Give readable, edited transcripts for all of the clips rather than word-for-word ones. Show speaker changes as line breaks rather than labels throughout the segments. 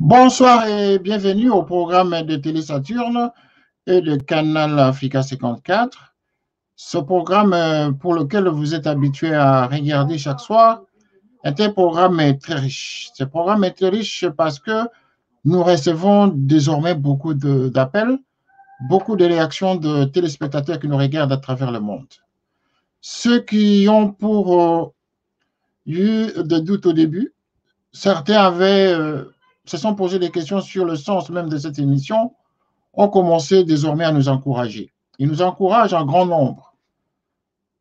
Bonsoir et bienvenue au programme de Télé Saturne et de Canal Africa 54. Ce programme pour lequel vous êtes habitué à regarder chaque soir est un programme très riche. Ce programme est très riche parce que nous recevons désormais beaucoup d'appels, beaucoup de réactions de téléspectateurs qui nous regardent à travers le monde. Ceux qui ont eu des doutes au début, certains se sont posé des questions sur le sens même de cette émission, ont commencé désormais à nous encourager. Ils nous encouragent en grand nombre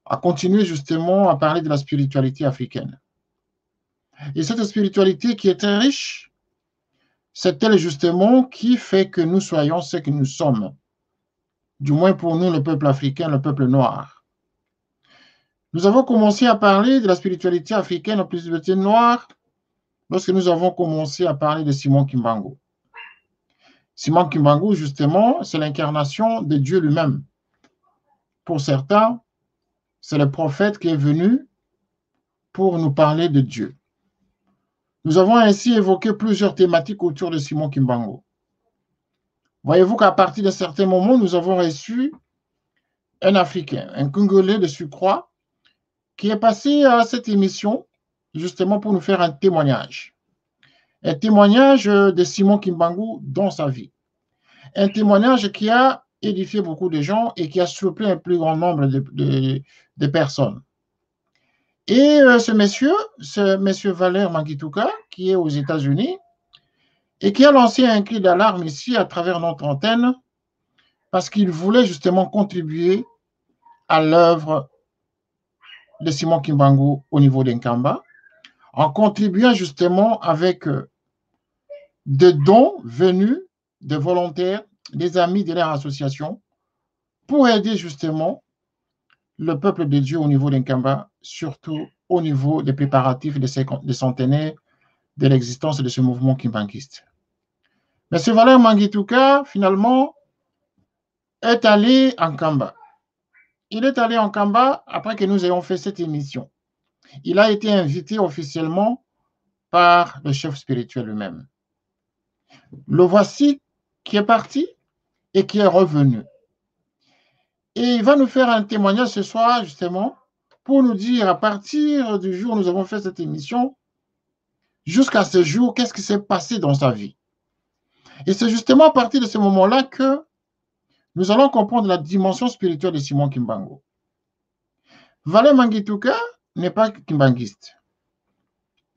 à continuer justement à parler de la spiritualité africaine. Et cette spiritualité qui est très riche, c'est elle justement qui fait que nous soyons ce que nous sommes. Du moins pour nous, le peuple africain, le peuple noir. Nous avons commencé à parler de la spiritualité africaine, la spiritualité noire, lorsque nous avons commencé à parler de Simon Kimbangu. Simon Kimbangu, justement, c'est l'incarnation de Dieu lui-même. Pour certains, c'est le prophète qui est venu pour nous parler de Dieu. Nous avons ainsi évoqué plusieurs thématiques autour de Simon Kimbangu. Voyez-vous qu'à partir de certains moments, nous avons reçu un Africain, un Congolais de surcroît, qui est passé à cette émission justement pour nous faire un témoignage. Un témoignage de Simon Kimbangu dans sa vie. Un témoignage qui a édifié beaucoup de gens et qui a surpris un plus grand nombre de personnes. Et ce monsieur Valère Mangituka, qui est aux États-Unis, et qui a lancé un cri d'alarme ici à travers notre antenne, parce qu'il voulait justement contribuer à l'œuvre de Simon Kimbangu au niveau d'Nkamba, en contribuant justement avec des dons venus de volontaires, des amis de leur association, pour aider justement le peuple de Dieu au niveau d'Nkamba, surtout au niveau des préparatifs des centenaires de l'existence de ce mouvement kimbanguiste. Mais ce Valère Mangituka, finalement, est allé en Kamba. Il est allé en Kamba après que nous ayons fait cette émission. Il a été invité officiellement par le chef spirituel lui-même. Le voici qui est parti et qui est revenu. Et il va nous faire un témoignage ce soir, justement, pour nous dire, à partir du jour où nous avons fait cette émission, jusqu'à ce jour, qu'est-ce qui s'est passé dans sa vie. Et c'est justement à partir de ce moment-là que nous allons comprendre la dimension spirituelle de Simon Kimbangu. Valère Mangituka n'est pas kimbanguiste.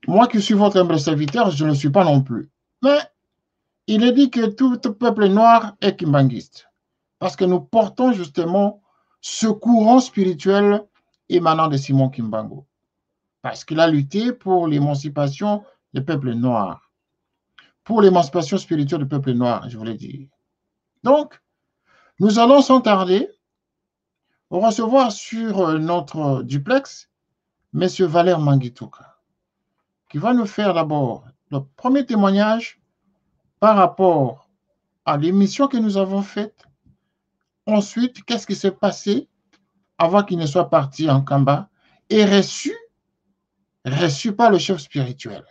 Moi qui suis votre humble serviteur, je ne le suis pas non plus. Mais il est dit que tout peuple noir est kimbanguiste. Parce que nous portons justement ce courant spirituel émanant de Simon Kimbangu. Parce qu'il a lutté pour l'émancipation du peuple noir. Pour l'émancipation spirituelle du peuple noir, je voulais dire. Donc, nous allons sans tarder recevoir sur notre duplex M. Valère Mangituka, qui va nous faire d'abord le premier témoignage par rapport à l'émission que nous avons faite. Ensuite, qu'est-ce qui s'est passé avant qu'il ne soit parti en Kamba et reçu par le chef spirituel.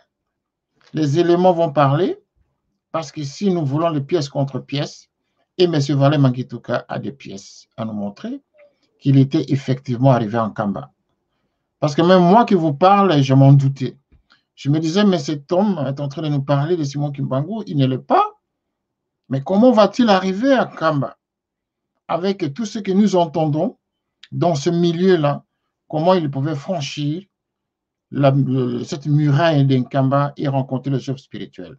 Les éléments vont parler parce qu'ici, nous voulons les pièces contre pièces et M. Valère Mangituka a des pièces à nous montrer qu'il était effectivement arrivé en Kamba. Parce que même moi qui vous parle, je m'en doutais. Je me disais, mais cet homme est en train de nous parler de Simon Kimbangu, il ne l'est pas. Mais comment va-t-il arriver à Kamba avec tout ce que nous entendons dans ce milieu-là? Comment il pouvait franchir cette muraille d'Nkamba et rencontrer le chef spirituel?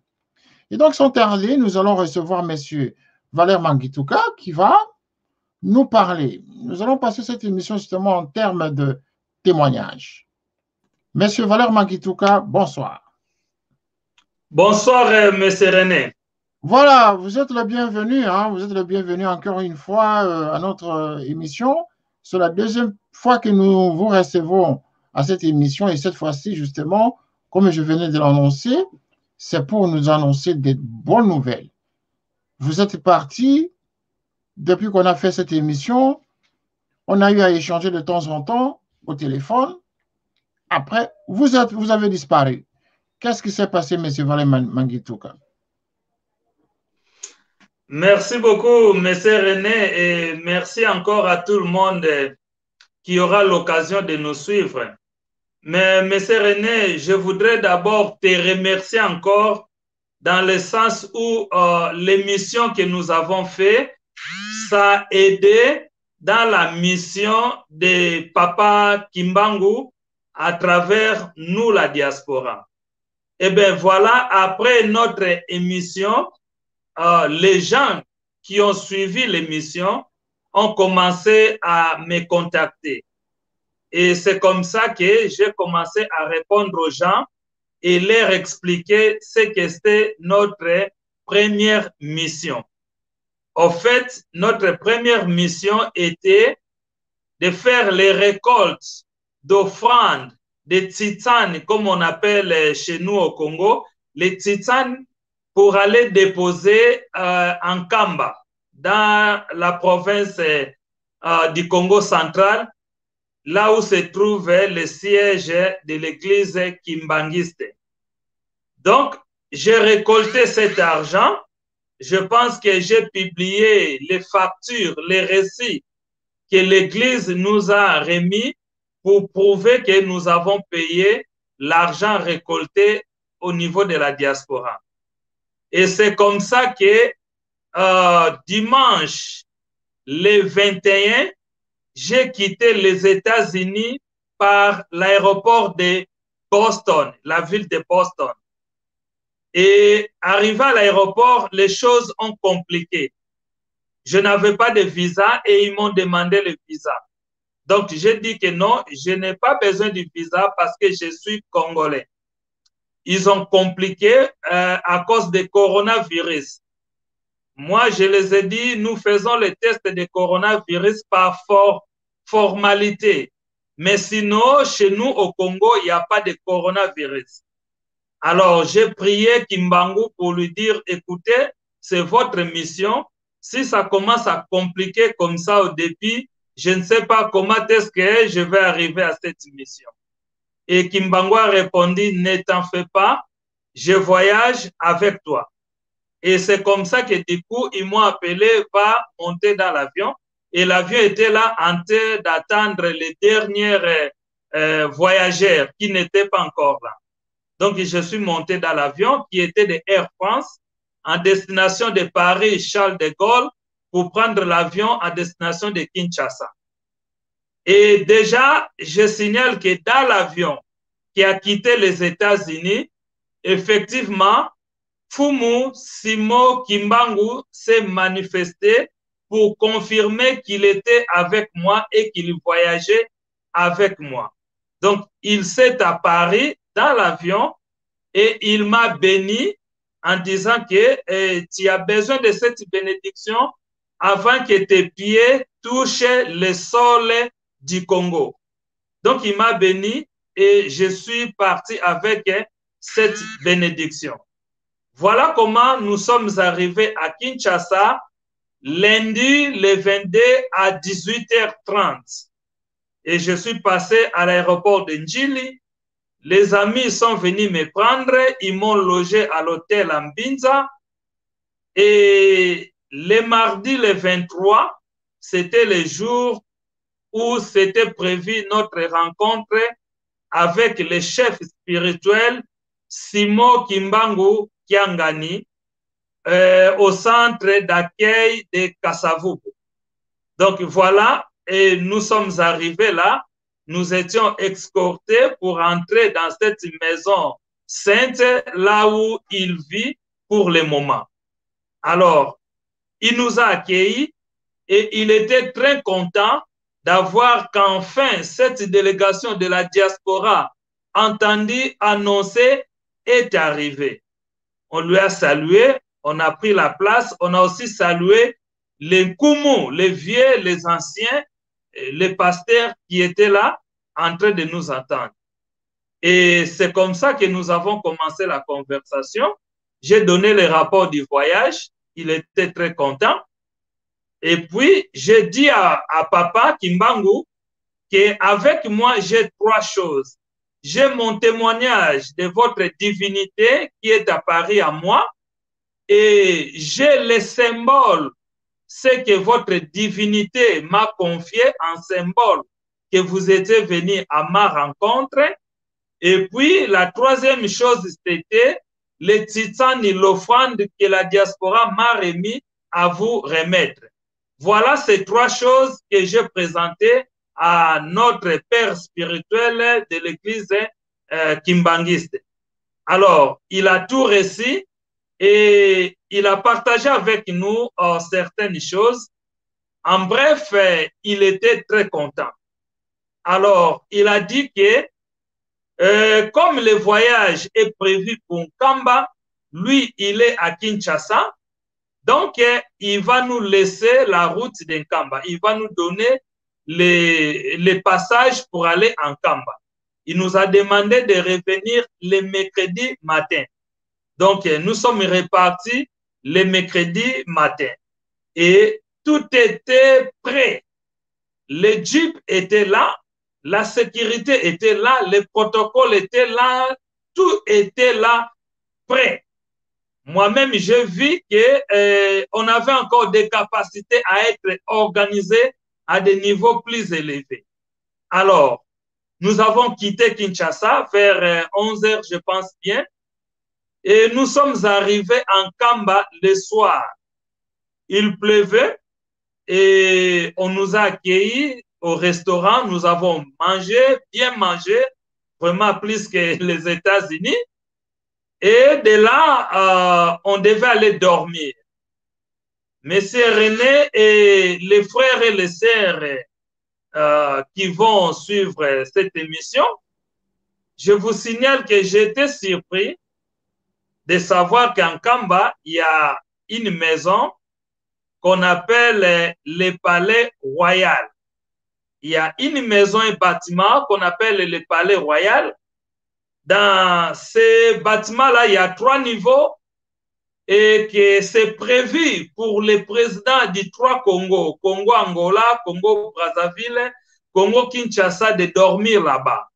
Et donc, sans tarder, nous allons recevoir M. Valère Mangituka qui va nous parler. Nous allons passer cette émission justement en termes de témoignage. Monsieur Valère Mangituka, bonsoir.
Bonsoir, Monsieur René.
Voilà, vous êtes le bienvenu, hein, vous êtes le bienvenu encore une fois à notre émission. C'est la deuxième fois que nous vous recevons à cette émission et cette fois-ci, justement, comme je venais de l'annoncer, c'est pour nous annoncer des bonnes nouvelles. Vous êtes parti, depuis qu'on a fait cette émission, on a eu à échanger de temps en temps au téléphone. Après, vous avez disparu. Qu'est-ce qui s'est passé, M. Valère Mangituka?
Merci beaucoup, Monsieur René, et merci encore à tout le monde qui aura l'occasion de nous suivre. Mais, Monsieur René, je voudrais d'abord te remercier encore dans le sens où l'émission que nous avons faite, ça a aidé dans la mission de Papa Kimbangu à travers nous, la diaspora. Eh bien, voilà, après notre émission, les gens qui ont suivi l'émission ont commencé à me contacter. Et c'est comme ça que j'ai commencé à répondre aux gens et leur expliquer ce que c'était notre première mission. En fait, notre première mission était de faire les récoltes d'offrandes, de titanes, comme on appelle chez nous au Congo, les titanes pour aller déposer en Kamba, dans la province du Congo central, là où se trouve le siège de l'église kimbangiste. Donc, j'ai récolté cet argent. Je pense que j'ai publié les factures, les récits que l'Église nous a remis pour prouver que nous avons payé l'argent récolté au niveau de la diaspora. Et c'est comme ça que dimanche, le 21, j'ai quitté les États-Unis par l'aéroport de Boston, la ville de Boston. Et arrivé à l'aéroport, les choses ont compliqué. Je n'avais pas de visa et ils m'ont demandé le visa. Donc, j'ai dit que non, je n'ai pas besoin du visa parce que je suis congolais. Ils ont compliqué à cause du coronavirus. Moi, je les ai dit, nous faisons le test de coronavirus par formalité. Mais sinon, chez nous au Congo, il n'y a pas de coronavirus. Alors, j'ai prié Kimbangu pour lui dire, écoutez, c'est votre mission. Si ça commence à compliquer comme ça au début, je ne sais pas comment est-ce que je vais arriver à cette mission. Et Kimbangu a répondu, ne t'en fais pas, je voyage avec toi. Et c'est comme ça que du coup, ils m'ont appelé, va monter dans l'avion. Et l'avion était là en train d'attendre les derniers voyageurs qui n'étaient pas encore là. Donc, je suis monté dans l'avion qui était de Air France en destination de Paris Charles de Gaulle pour prendre l'avion en destination de Kinshasa. Et déjà, je signale que dans l'avion qui a quitté les États-Unis, effectivement, Fumu Simo Kimbangu s'est manifesté pour confirmer qu'il était avec moi et qu'il voyageait avec moi. Donc, il s'est à Paris dans l'avion et il m'a béni en disant que tu as besoin de cette bénédiction avant que tes pieds touchent le sol du Congo. Donc, il m'a béni et je suis parti avec cette bénédiction. Voilà comment nous sommes arrivés à Kinshasa lundi le 22 à 18h30. Et je suis passé à l'aéroport de Njili. Les amis sont venus me prendre, ils m'ont logé à l'hôtel Ambinza. Et le mardi, le 23, c'était le jour où c'était prévu notre rencontre avec le chef spirituel Simo Kimbangu Kiangani au centre d'accueil de Kasavubu. Donc voilà, et nous sommes arrivés là. Nous étions escortés pour entrer dans cette maison sainte, là où il vit pour le moment. Alors, il nous a accueillis et il était très content d'avoir qu'enfin cette délégation de la diaspora entendue annoncer est arrivée. On lui a salué, on a pris la place, on a aussi salué les Koumou, les vieux, les anciens, les pasteurs qui étaient là en train de nous entendre. Et c'est comme ça que nous avons commencé la conversation. J'ai donné le rapport du voyage, il était très content. Et puis, j'ai dit à Papa Kimbangu qu'avec moi, j'ai trois choses. J'ai mon témoignage de votre divinité qui est apparu à moi et j'ai les symboles, ce que votre divinité m'a confié en symbole, que vous étiez venu à ma rencontre. Et puis, la troisième chose, c'était les titanes et l'offrande que la diaspora m'a remis à vous remettre. Voilà ces trois choses que j'ai présentées à notre père spirituel de l'église kimbanguiste. Alors, il a tout réussi et il a partagé avec nous certaines choses. En bref, il était très content. Alors, il a dit que comme le voyage est prévu pour Kamba, lui, il est à Kinshasa. Donc, il va nous laisser la route d'Nkamba. Il va nous donner les passages pour aller en Kamba. Il nous a demandé de revenir le mercredi matin. Donc, nous sommes répartis le mercredi matin. Et tout était prêt. Le jeep était là, la sécurité était là, les protocoles étaient là, tout était là, prêt. Moi-même, j'ai vu qu'on avait encore des capacités à être organisés à des niveaux plus élevés. Alors, nous avons quitté Kinshasa vers 11 heures, je pense bien, et nous sommes arrivés en Kamba le soir. Il pleuvait et on nous a accueillis au restaurant. Nous avons mangé, bien mangé, vraiment plus que les États-Unis. Et de là, on devait aller dormir. Monsieur René et les frères et les sœurs qui vont suivre cette émission, je vous signale que j'étais surpris de savoir qu'en Kamba, il y a une maison qu'on appelle le Palais Royal. Il y a une maison, un bâtiment qu'on appelle le Palais Royal. Dans ce bâtiment-là, il y a 3 niveaux et que c'est prévu pour les présidents des 3 Congos, Congo-Angola, Congo-Brazzaville, Congo-Kinshasa, de dormir là-bas.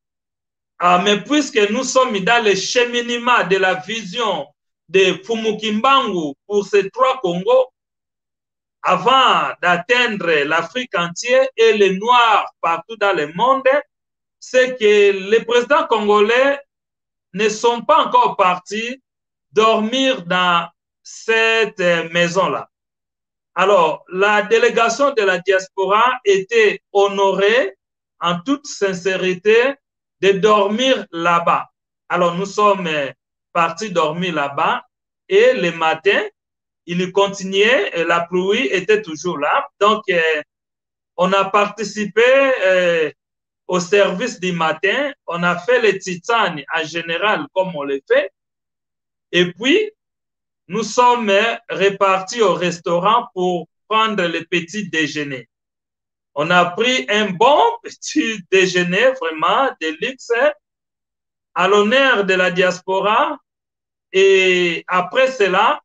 Mais puisque nous sommes dans le cheminement de la vision de Fumukimbangu pour ces 3 Congos, avant d'atteindre l'Afrique entière et les Noirs partout dans le monde, c'est que les présidents congolais ne sont pas encore partis dormir dans cette maison-là. Alors, la délégation de la diaspora était honorée en toute sincérité de dormir là-bas. Alors, nous sommes partis dormir là-bas et le matin, il continuait, la pluie était toujours là. Donc, on a participé au service du matin, on a fait les titanes en général comme on le fait. Et puis, nous sommes repartis au restaurant pour prendre le petit déjeuner. On a pris un bon petit déjeuner, vraiment de luxe, à l'honneur de la diaspora. Et après cela,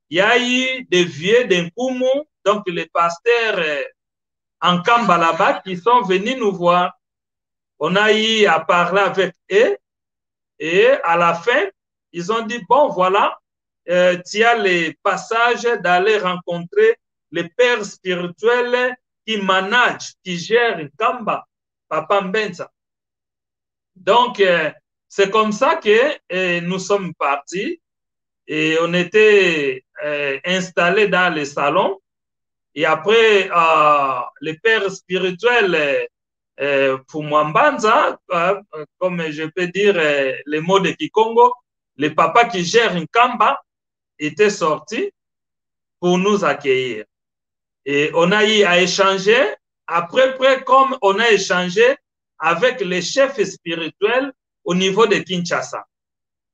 il y a eu des vieux d'Nkumu, donc les pasteurs en Kamba là-bas, qui sont venus nous voir. On a eu à parler avec eux et à la fin, ils ont dit, bon, voilà, tu as les passages d'aller rencontrer les pères spirituels qui managent, qui gèrent Kamba, Papa Mbenza. Donc, c'est comme ça que nous sommes partis et on était installés dans les salons. Et après, les pères spirituels pour Mwambanza, comme je peux dire les mots de Kikongo, les papas qui gèrent Nkamba étaient sortis pour nous accueillir. Et on a eu à échanger, après, comme on a échangé avec les chefs spirituels au niveau de Kinshasa.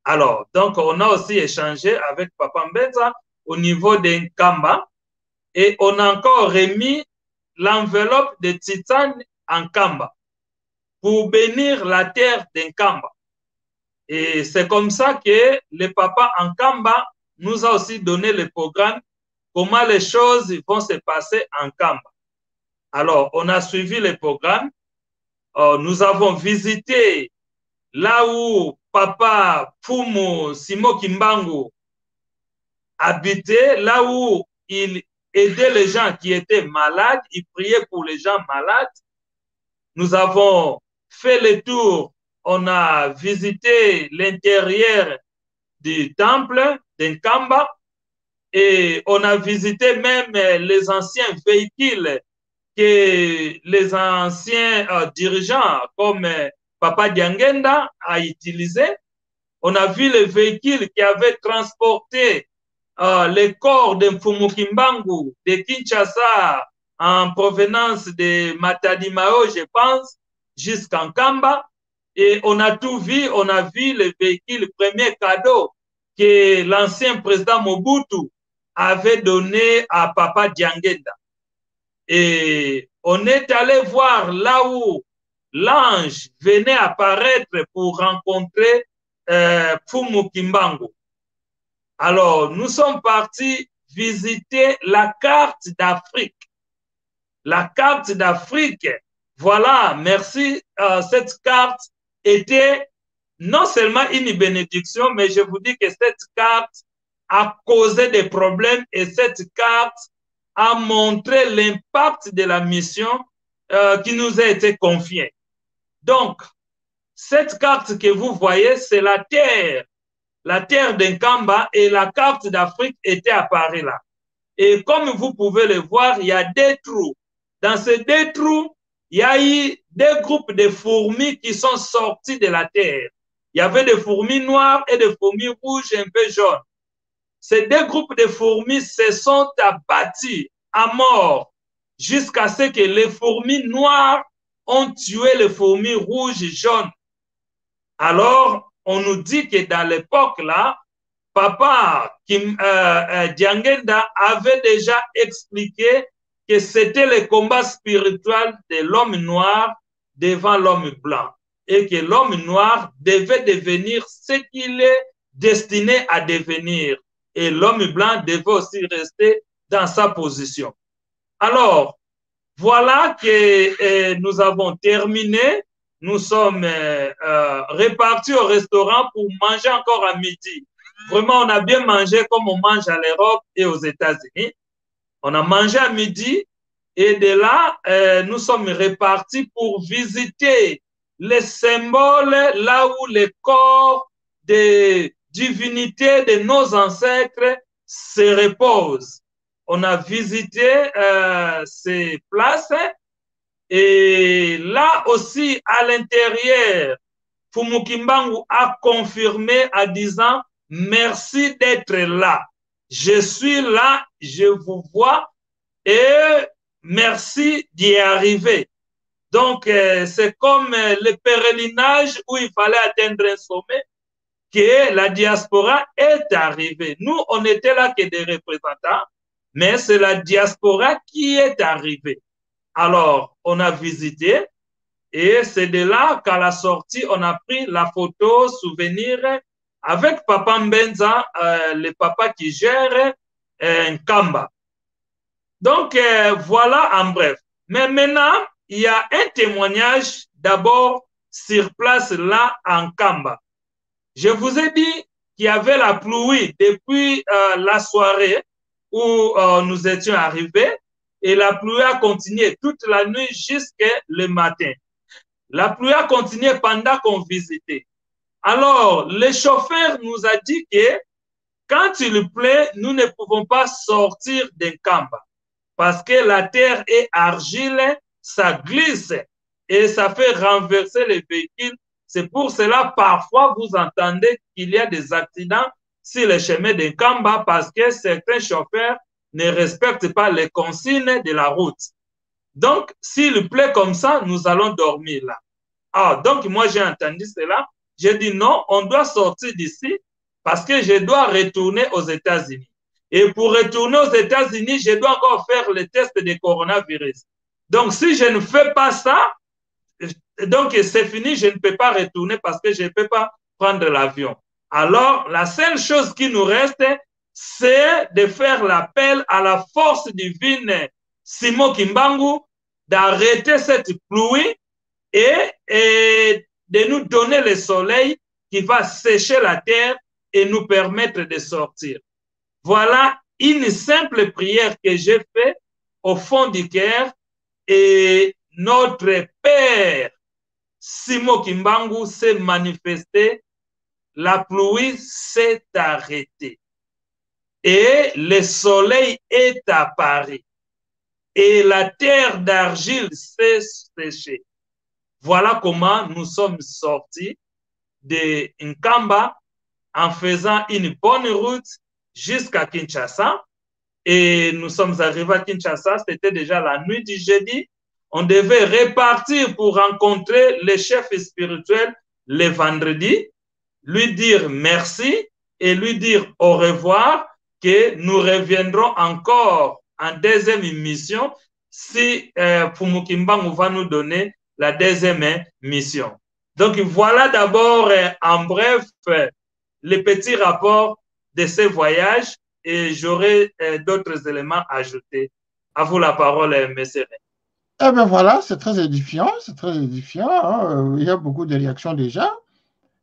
Alors, donc, on a aussi échangé avec Papa Mbenza au niveau de Nkamba et on a encore remis l'enveloppe de titane en Kamba pour bénir la terre d'Nkamba. Et c'est comme ça que le papa en Kamba nous a aussi donné le programme, comment les choses vont se passer en Kamba. Alors, on a suivi le programme. Nous avons visité là où papa Fumu Simo Kimbangu habitait là où il aidait les gens qui étaient malades, il priait pour les gens malades. Nous avons fait le tour, on a visité l'intérieur du temple d'Nkamba et on a visité même les anciens véhicules que les anciens dirigeants comme Papa Diangenda a utilisés. On a vu les véhicules qui avaient transporté les corps de Mfumukimbangu de Kinshasa en provenance de Matadi-Mao, je pense, jusqu'en Kamba. Et on a tout vu, on a vu les véhicules, premier cadeau que l'ancien président Mobutu avait donné à Papa Diangenda. Et on est allé voir là où l'ange venait apparaître pour rencontrer Fumu Kimbangu. Alors, nous sommes partis visiter la carte d'Afrique. La carte d'Afrique, voilà, merci. Cette carte était non seulement une bénédiction, mais je vous dis que cette carte a causé des problèmes et cette carte a montré l'impact de la mission qui nous a été confiée. Donc, cette carte que vous voyez, c'est la terre d'Nkamba et la carte d'Afrique était apparue là. Et comme vous pouvez le voir, il y a des trous. Dans ces deux trous, il y a eu des groupes de fourmis qui sont sortis de la terre. Il y avait des fourmis noires et des fourmis rouges un peu jaunes. Ces deux groupes de fourmis se sont abattus à mort jusqu'à ce que les fourmis noires ont tué les fourmis rouges et jaunes. Alors, on nous dit que dans l'époque là, Papa Diangenda avait déjà expliqué que c'était le combat spirituel de l'homme noir devant l'homme blanc et que l'homme noir devait devenir ce qu'il est destiné à devenir et l'homme blanc devait aussi rester dans sa position. Alors, voilà que nous avons terminé. Nous sommes repartis au restaurant pour manger encore à midi. Vraiment, on a bien mangé comme on mange à l'Europe et aux États-Unis. On a mangé à midi et de là, nous sommes repartis pour visiter les symboles là où les corps des divinités de nos ancêtres se reposent. On a visité ces places et là aussi à l'intérieur, Fumukimbangu a confirmé en disant merci d'être là. Je suis là, je vous vois et merci d'y arriver. Donc, c'est comme le pèlerinage où il fallait atteindre un sommet que la diaspora est arrivée. Nous, on n'était là que des représentants, mais c'est la diaspora qui est arrivée. Alors, on a visité et c'est de là qu'à la sortie, on a pris la photo souvenir avec Papa Mbenza, le papa qui gère Nkamba. Donc, voilà en bref. Mais maintenant, il y a un témoignage d'abord sur place là en Nkamba. Je vous ai dit qu'il y avait la pluie depuis la soirée où nous étions arrivés et la pluie a continué toute la nuit jusqu'au matin. La pluie a continué pendant qu'on visitait. Alors, le chauffeur nous a dit que quand il pleut, nous ne pouvons pas sortir d'Nkamba parce que la terre est argile, ça glisse et ça fait renverser les véhicules. C'est pour cela, parfois, vous entendez qu'il y a des accidents sur les chemins d'Nkamba parce que certains chauffeurs ne respectent pas les consignes de la route. Donc, s'il pleut comme ça, nous allons dormir là. Ah, donc, moi, j'ai entendu cela. J'ai dit non, on doit sortir d'ici parce que je dois retourner aux États-Unis. Et pour retourner aux États-Unis, je dois encore faire le test de coronavirus. Donc, si je ne fais pas ça, donc c'est fini, je ne peux pas retourner parce que je ne peux pas prendre l'avion. Alors, la seule chose qui nous reste, c'est de faire l'appel à la force divine Simon Kimbangu d'arrêter cette pluie et de nous donner le soleil qui va sécher la terre et nous permettre de sortir. Voilà une simple prière que j'ai faite au fond du cœur et notre Père Simon Kimbangu s'est manifesté, la pluie s'est arrêtée et le soleil est apparu et la terre d'argile s'est séchée. Voilà comment nous sommes sortis de Nkamba en faisant une bonne route jusqu'à Kinshasa. Et nous sommes arrivés à Kinshasa, c'était déjà la nuit du jeudi. On devait repartir pour rencontrer le chef spirituel le vendredi, lui dire merci et lui dire au revoir, que nous reviendrons encore en deuxième mission si Pumukimbangu va nous donner la deuxième mission. Donc voilà d'abord en bref les petits rapports de ce voyage et j'aurai d'autres éléments ajoutés. À vous la parole, M. René.
Eh bien voilà, c'est très édifiant, c'est très édifiant. Hein. Il y a beaucoup de réactions déjà.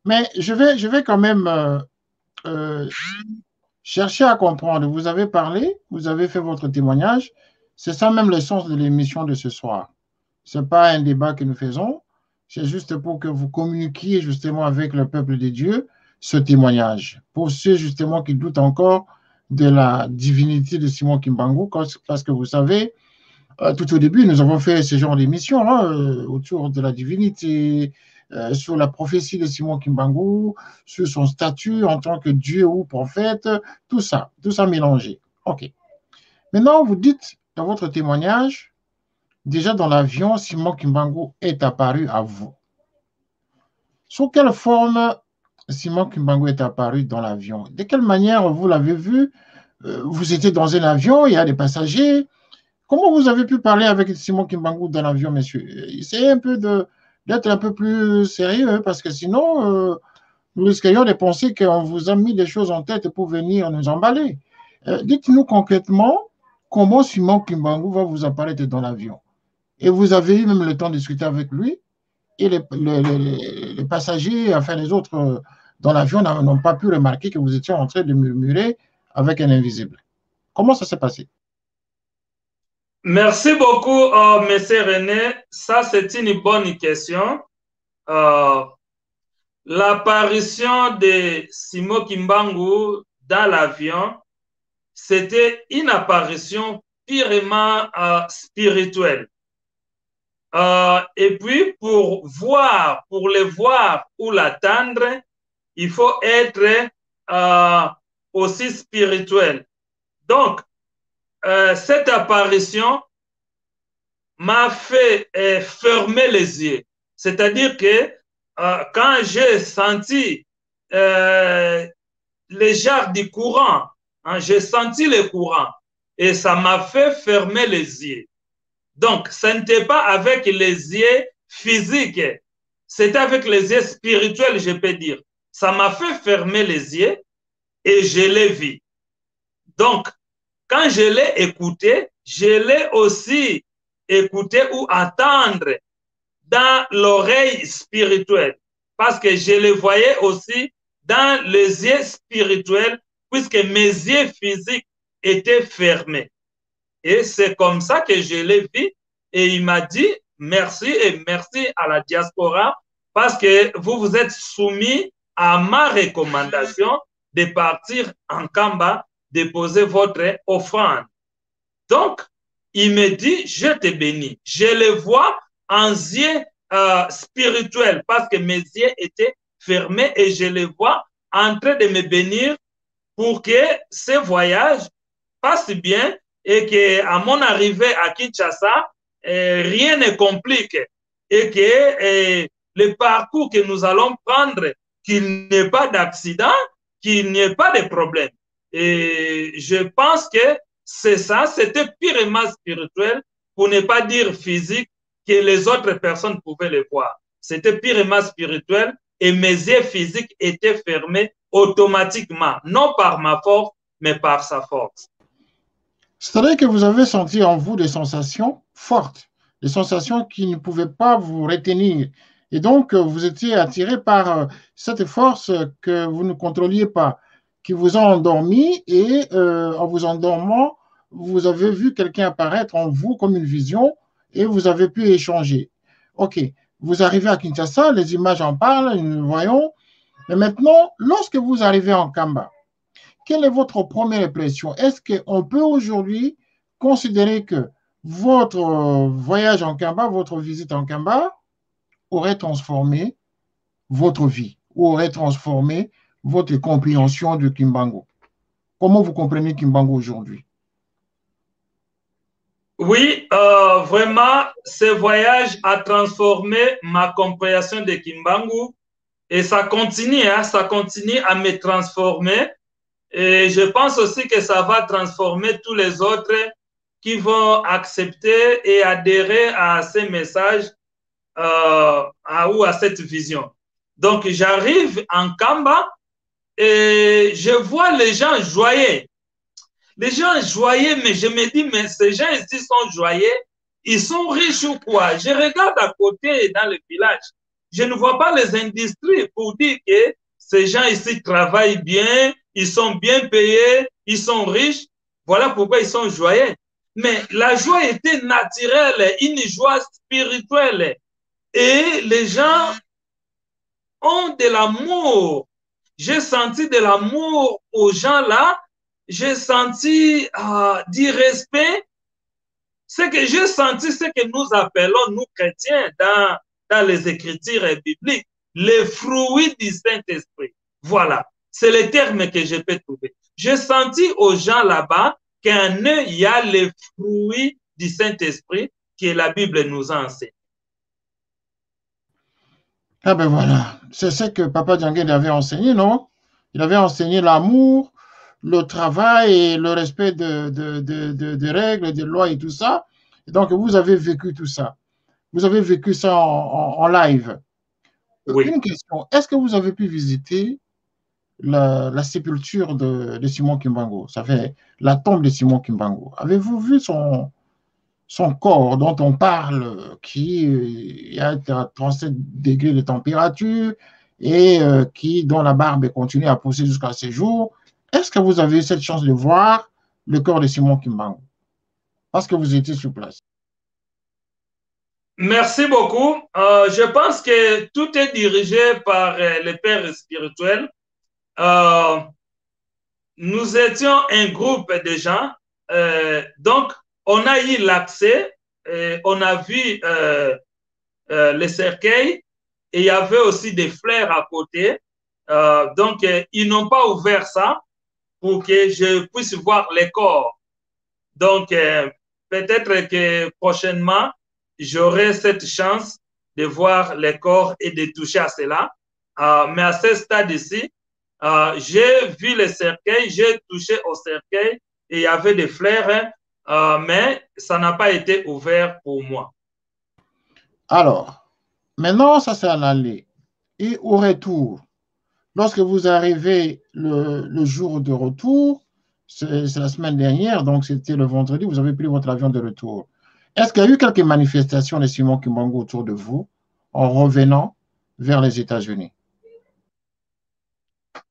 Mais je vais quand même chercher à comprendre. Vous avez parlé, vous avez fait votre témoignage. C'est ça même le sens de l'émission de ce soir. Ce n'est pas un débat que nous faisons. C'est juste pour que vous communiquiez justement avec le peuple de Dieu ce témoignage. Pour ceux justement qui doutent encore de la divinité de Simon Kimbangu, parce que vous savez, tout au début, nous avons fait ce genre d'émission autour de la divinité, sur la prophétie de Simon Kimbangu, sur son statut en tant que Dieu ou prophète, tout ça mélangé. OK. Maintenant, vous dites dans votre témoignage, déjà dans l'avion, Simon Kimbangu est apparu à vous. Sous quelle forme Simon Kimbangu est apparu dans l'avion? De quelle manière vous l'avez vu? Vous étiez dans un avion, il y a des passagers. Comment vous avez pu parler avec Simon Kimbangu dans l'avion, monsieur? Essayez un peu d'être un peu plus sérieux, parce que sinon, nous risquerions de penser qu'on vous a mis des choses en tête pour venir nous emballer. Dites-nous concrètement comment Simon Kimbangu va vous apparaître dans l'avion. Et vous avez eu même le temps de discuter avec lui, et les passagers, enfin les autres dans l'avion n'ont pas pu remarquer que vous étiez en train de murmurer avec un invisible. Comment ça s'est passé?
Merci beaucoup, M. René. Ça, c'est une bonne question. L'apparition de Simon Kimbangu dans l'avion, c'était une apparition purement spirituelle. Et puis, pour le voir ou l'attendre, il faut être aussi spirituel. Donc, cette apparition m'a fait fermer les yeux. C'est-à-dire que quand j'ai senti les jarres du courant, hein, j'ai senti le courant et ça m'a fait fermer les yeux. Donc, ce n'était pas avec les yeux physiques, c'était avec les yeux spirituels, je peux dire. Ça m'a fait fermer les yeux et je l'ai vu. Donc, quand je l'ai écouté, je l'ai aussi écouté ou entendre dans l'oreille spirituelle, parce que je le voyais aussi dans les yeux spirituels, puisque mes yeux physiques étaient fermés. Et c'est comme ça que je l'ai vu. Et il m'a dit merci et merci à la diaspora parce que vous vous êtes soumis à ma recommandation de partir en Kamba, déposer votre offrande. Donc, il me dit, je te bénis. Je le vois en yeux spirituels parce que mes yeux étaient fermés et je le vois en train de me bénir pour que ce voyage passe bien et qu'à mon arrivée à Kinshasa, rien ne complique et que le parcours que nous allons prendre, qu'il n'y ait pas d'accident, qu'il n'y ait pas de problème. Et je pense que c'est ça, c'était purement spirituel, pour ne pas dire physique, que les autres personnes pouvaient le voir. C'était purement spirituel et mes yeux physiques étaient fermés automatiquement, non par ma force, mais par sa force.
C'est-à-dire que vous avez senti en vous des sensations fortes, des sensations qui ne pouvaient pas vous retenir. Et donc, vous étiez attiré par cette force que vous ne contrôliez pas. qui vous ont endormi et en vous endormant, vous avez vu quelqu'un apparaître en vous comme une vision et vous avez pu échanger. OK, vous arrivez à Kinshasa, les images en parlent, nous voyons. Mais maintenant, lorsque vous arrivez en Kamba, quelle est votre première impression? Est-ce qu'on peut aujourd'hui considérer que votre voyage en Kamba, votre visite en Kamba aurait transformé votre vie ou aurait transformé votre compréhension de Kimbangu? Comment vous comprenez Kimbangu aujourd'hui?
Oui, vraiment, ce voyage a transformé ma compréhension de Kimbangu et ça continue à me transformer. Et je pense aussi que ça va transformer tous les autres qui vont accepter et adhérer à ces messages ou à cette vision. Donc, j'arrive en Kamba et je vois les gens joyeux. Les gens joyeux, mais je me dis, mais ces gens ici sont joyeux, ils sont riches ou quoi? Je regarde à côté dans le village, je ne vois pas les industries pour dire que ces gens ici travaillent bien, ils sont bien payés, ils sont riches. Voilà pourquoi ils sont joyeux. Mais la joie était naturelle, une joie spirituelle. Et les gens ont de l'amour. J'ai senti de l'amour aux gens là. J'ai senti du respect. Ce que j'ai senti, ce que nous appelons, nous chrétiens, dans les Écritures bibliques, les fruits du Saint-Esprit. Voilà, c'est le terme que je peux trouver. J'ai senti aux gens là-bas qu'en eux, il y a les fruits du Saint-Esprit que la Bible nous enseigne.
Ah ben voilà, c'est ce que Papa Django avait enseigné, non? Il avait enseigné l'amour, le travail et le respect des règles, des lois et tout ça. Et donc, vous avez vécu tout ça. Vous avez vécu ça en live.
Oui.
Une question, est-ce que vous avez pu visiter la sépulture de Simon Kimbangu? Ça fait la tombe de Simon Kimbangu. Avez-vous vu son corps dont on parle, qui a 37 degrés de température et dont la barbe continue à pousser jusqu'à ces jours? Est-ce que vous avez eu cette chance de voir le corps de Simon Kimbangu? Parce que vous étiez sur place.
Merci beaucoup. Je pense que tout est dirigé par les pères spirituels. Euh, Nous étions un groupe de gens, donc on a eu l'accès, on a vu les cercueils et il y avait aussi des fleurs à côté. Donc ils n'ont pas ouvert ça pour que je puisse voir les corps. Donc peut-être que prochainement, j'aurai cette chance de voir les corps et de toucher à cela. Mais à ce stade ici, j'ai vu les cercueils, j'ai touché au cercueil et il y avait des fleurs, mais ça n'a pas été ouvert pour moi.
Alors, maintenant, ça c'est à l'aller. Et au retour, lorsque vous arrivez le jour de retour, c'est la semaine dernière, donc c'était le vendredi, vous avez pris votre avion de retour. Est-ce qu'il y a eu quelques manifestations de Simon Kimbangu autour de vous en revenant vers les États-Unis?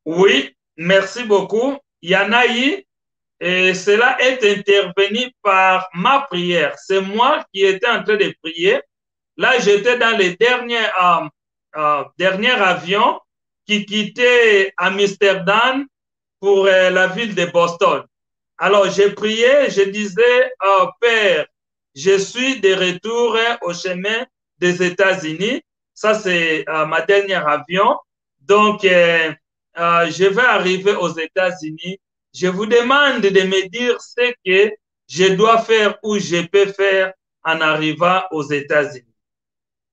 Oui, merci beaucoup. Il y en a eu et cela est intervenu par ma prière. C'est moi qui étais en train de prier. Là, j'étais dans les derniers avions qui quittaient Amsterdam pour la ville de Boston. Alors, j'ai prié, je disais, oh, Père, je suis de retour au chemin des États-Unis. Ça, c'est ma dernière avion. Donc, je vais arriver aux États-Unis. Je vous demande de me dire ce que je dois faire ou je peux faire en arrivant aux États-Unis.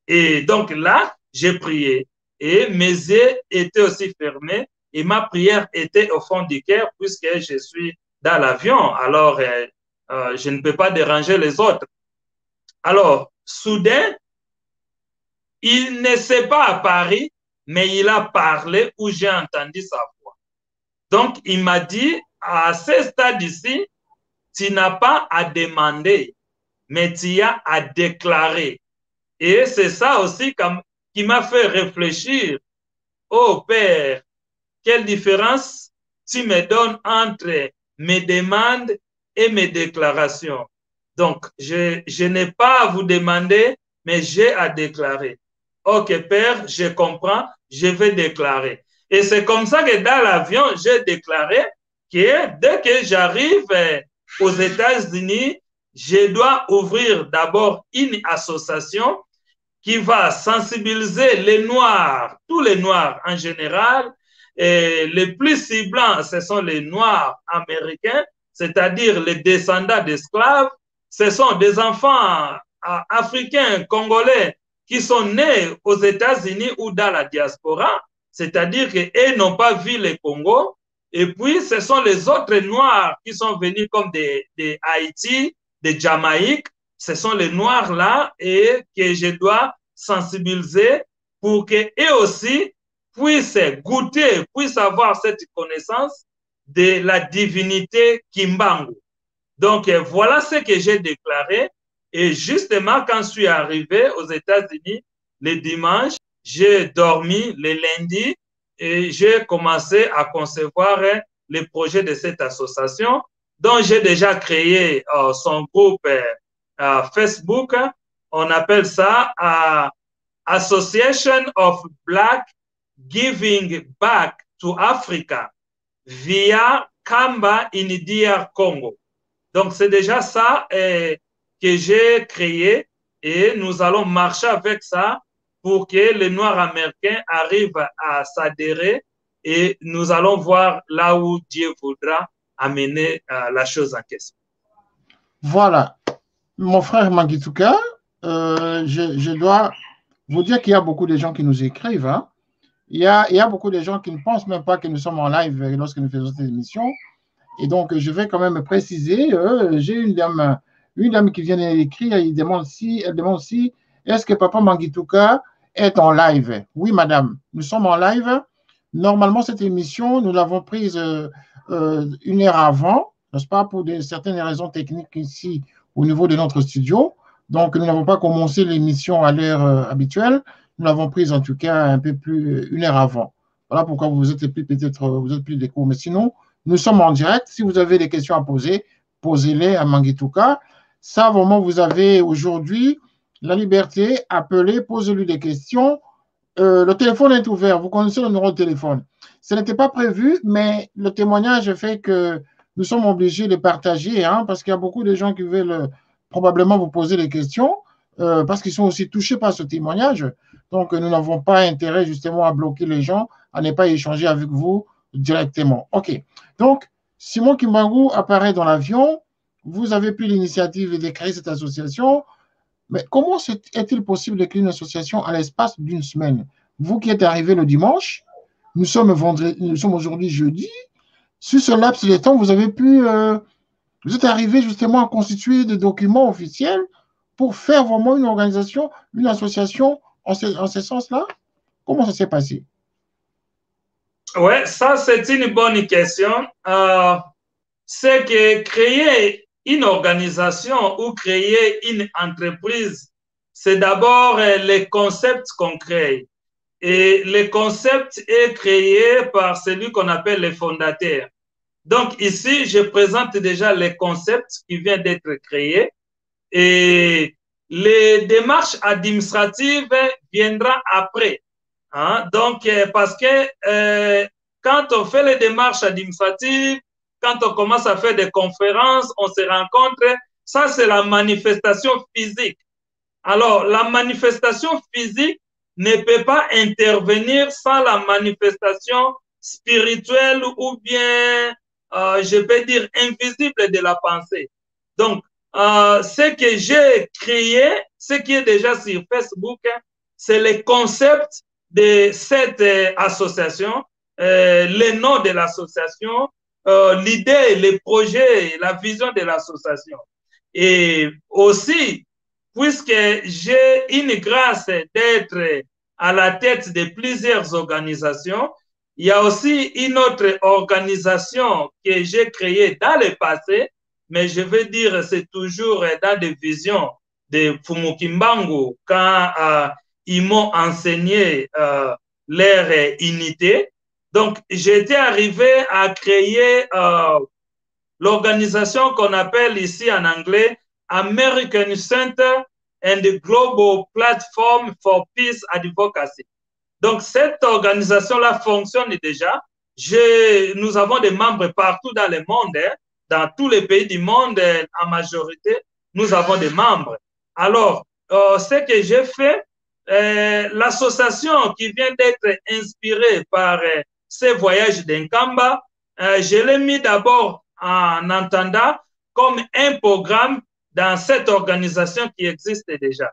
Et donc là, j'ai prié et mes yeux étaient aussi fermés et ma prière était au fond du cœur puisque je suis dans l'avion. Alors, je ne peux pas déranger les autres. Alors, soudain, il ne s'est pas à Paris, mais il a parlé où j'ai entendu sa voix. Donc, il m'a dit, à ce stade ici, tu n'as pas à demander, mais tu as à déclarer. Et c'est ça aussi qui m'a fait réfléchir. Oh Père, quelle différence tu me donnes entre mes demandes et mes déclarations. Donc, je n'ai pas à vous demander, mais j'ai à déclarer. Ok, Père, je comprends, je vais déclarer. Et c'est comme ça que dans l'avion, j'ai déclaré que dès que j'arrive aux États-Unis, je dois ouvrir d'abord une association qui va sensibiliser les Noirs, tous les Noirs en général. Et les plus ciblants, ce sont les Noirs américains, c'est-à-dire les descendants d'esclaves. Ce sont des enfants africains, congolais, qui sont nés aux États-Unis ou dans la diaspora, c'est-à-dire qu'ils n'ont pas vu le Congo. Et puis, ce sont les autres Noirs qui sont venus comme des Haïti, des Jamaïques. Ce sont les Noirs là et que je dois sensibiliser pour qu'eux aussi puissent goûter, puissent avoir cette connaissance de la divinité Kimbangu. Donc, voilà ce que j'ai déclaré. Et justement, quand je suis arrivé aux États-Unis le dimanche, j'ai dormi le lundi et j'ai commencé à concevoir les projets de cette association dont j'ai déjà créé son groupe Facebook. On appelle ça Association of Black Giving Back to Africa via Kamba in DR Congo. Donc, c'est déjà ça que j'ai créé et nous allons marcher avec ça pour que les Noirs américains arrivent à s'adhérer et nous allons voir là où Dieu voudra amener la chose en question.
Voilà. Mon frère Mangituka, je dois vous dire qu'il y a beaucoup de gens qui nous écrivent. Hein. Il y a beaucoup de gens qui ne pensent même pas que nous sommes en live lorsque nous faisons cette émission. Et donc, je vais quand même préciser, j'ai une dame qui vient d'écrire, elle demande si, est-ce que Papa Mangituka est en live? Oui, madame, nous sommes en live. Normalement, cette émission, nous l'avons prise une heure avant, n'est-ce pas, pour certaines raisons techniques ici au niveau de notre studio. Donc, nous n'avons pas commencé l'émission à l'heure habituelle. Nous l'avons prise en tout cas un peu plus une heure avant. Voilà pourquoi vous êtes plus des cours. Mais sinon, nous sommes en direct. Si vous avez des questions à poser, posez-les à Mangituka. Ça, vraiment, vous avez aujourd'hui la liberté. Appelez, posez-lui des questions. Le téléphone est ouvert. Vous connaissez le numéro de téléphone. Ce n'était pas prévu, mais le témoignage fait que nous sommes obligés de partager, hein, parce qu'il y a beaucoup de gens qui veulent probablement vous poser des questions, parce qu'ils sont aussi touchés par ce témoignage. Donc, nous n'avons pas intérêt justement à bloquer les gens, à ne pas échanger avec vous directement. OK. Donc, Simon Kimbangu apparaît dans l'avion. Vous avez pris l'initiative de créer cette association. Mais comment est-il possible de créer une association à l'espace d'une semaine? Vous qui êtes arrivé le dimanche, nous sommes aujourd'hui jeudi. Sur ce laps de temps, vous êtes arrivé justement à constituer des documents officiels pour faire vraiment une organisation, une association en ce sens-là? Comment ça s'est passé?
Oui, ça c'est une bonne question. C'est que créer une organisation ou créer une entreprise, c'est d'abord les concepts qu'on crée. Et le concept est créé par celui qu'on appelle les fondateurs. Donc ici, je présente déjà les concepts qui viennent d'être créés et les démarches administratives viendront après. Hein? Donc, parce que quand on fait les démarches administratives, quand on commence à faire des conférences, on se rencontre, ça c'est la manifestation physique. Alors, la manifestation physique ne peut pas intervenir sans la manifestation spirituelle ou bien, je peux dire, invisible de la pensée. Donc, ce que j'ai créé, ce qui est déjà sur Facebook, c'est le concept de cette association, le nom de l'association, l'idée, le projet, la vision de l'association. Et aussi, puisque j'ai une grâce d'être à la tête de plusieurs organisations, il y a aussi une autre organisation que j'ai créée dans le passé, mais je veux dire, c'est toujours dans des visions de Fumu Kimbangu quand ils m'ont enseigné leur unité. Donc, j'étais arrivé à créer l'organisation qu'on appelle ici en anglais American Center and the Global Platform for Peace Advocacy. Donc, cette organisation-là fonctionne déjà. Nous avons des membres partout dans le monde, hein, dans tous les pays du monde, en majorité, nous avons des membres. Alors, ce que j'ai fait, l'association qui vient d'être inspirée par ces voyages d'Enkamba, je l'ai mis d'abord en entendant comme un programme dans cette organisation qui existe déjà.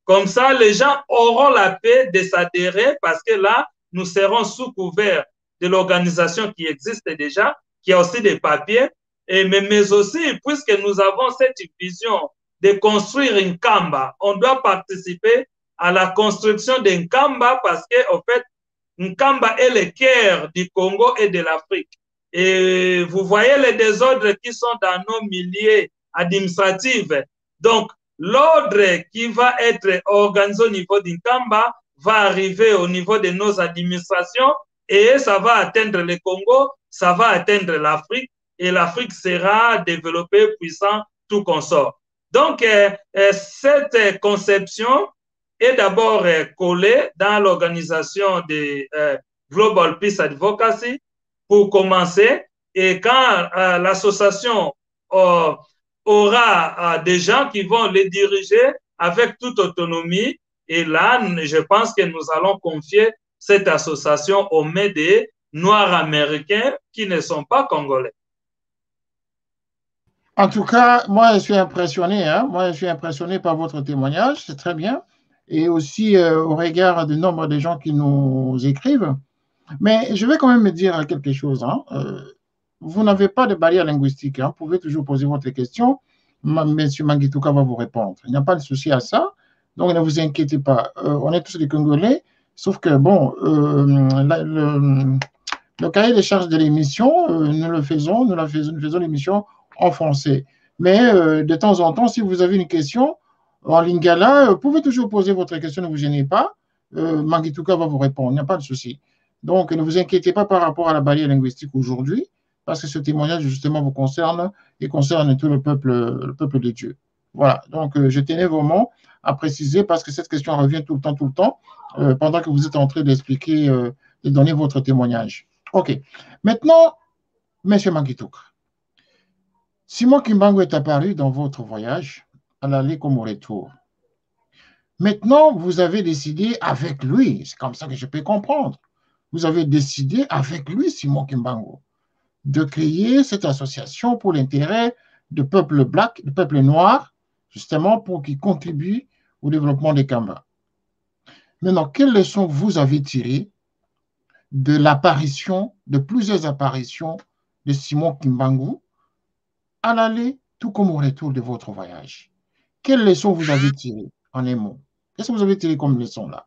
Comme ça, les gens auront la paix de s'adhérer parce que là, nous serons sous couvert de l'organisation qui existe déjà, qui a aussi des papiers, mais aussi, puisque nous avons cette vision de construire une Kamba, on doit participer à la construction d'un Kamba parce qu'en fait, une Kamba est le cœur du Congo et de l'Afrique. Et vous voyez les désordres qui sont dans nos milieux administratifs. Donc, l'ordre qui va être organisé au niveau d'Inkamba va arriver au niveau de nos administrations et ça va atteindre le Congo, ça va atteindre l'Afrique et l'Afrique sera développée, puissant, tout consort. Donc, cette conception est d'abord collée dans l'organisation de Global Peace Advocacy pour commencer et quand l'association aura des gens qui vont les diriger avec toute autonomie. Et là, je pense que nous allons confier cette association aux mains des Noirs américains qui ne sont pas congolais.
En tout cas, moi, je suis impressionné. Hein? Moi, je suis impressionné par votre témoignage. C'est très bien. Et aussi au regard du nombre de gens qui nous écrivent. Mais je vais quand même me dire quelque chose. Hein? Vous n'avez pas de barrière linguistique. Hein? Vous pouvez toujours poser votre question. Monsieur Mangituka va vous répondre. Il n'y a pas de souci à ça. Donc, ne vous inquiétez pas. On est tous des Congolais. Sauf que, bon, le cahier des charges de l'émission, nous faisons l'émission en français. Mais de temps en temps, si vous avez une question en lingala, vous pouvez toujours poser votre question, ne vous gênez pas. Mangituka va vous répondre. Il n'y a pas de souci. Donc, ne vous inquiétez pas par rapport à la barrière linguistique aujourd'hui, parce que ce témoignage, justement, vous concerne et concerne tout le peuple de Dieu. Voilà. Donc, je tenais vraiment à préciser, parce que cette question revient tout le temps, pendant que vous êtes en train d'expliquer, de donner votre témoignage. OK. Maintenant, M. Mangituka, Simon Kimbangu est apparu dans votre voyage à l'aller comme au retour. Maintenant, vous avez décidé avec lui, c'est comme ça que je peux comprendre, vous avez décidé avec lui, Simon Kimbangu, de créer cette association pour l'intérêt du peuple black, du peuple noir, justement pour qu'il contribue au développement des Kamba. Maintenant, quelles leçons vous avez tirées de l'apparition, de plusieurs apparitions de Simon Kimbangu à l'aller, tout comme au retour de votre voyage? Quelles leçons vous avez tirées en un mot? Qu'est-ce que vous avez tiré comme leçon là?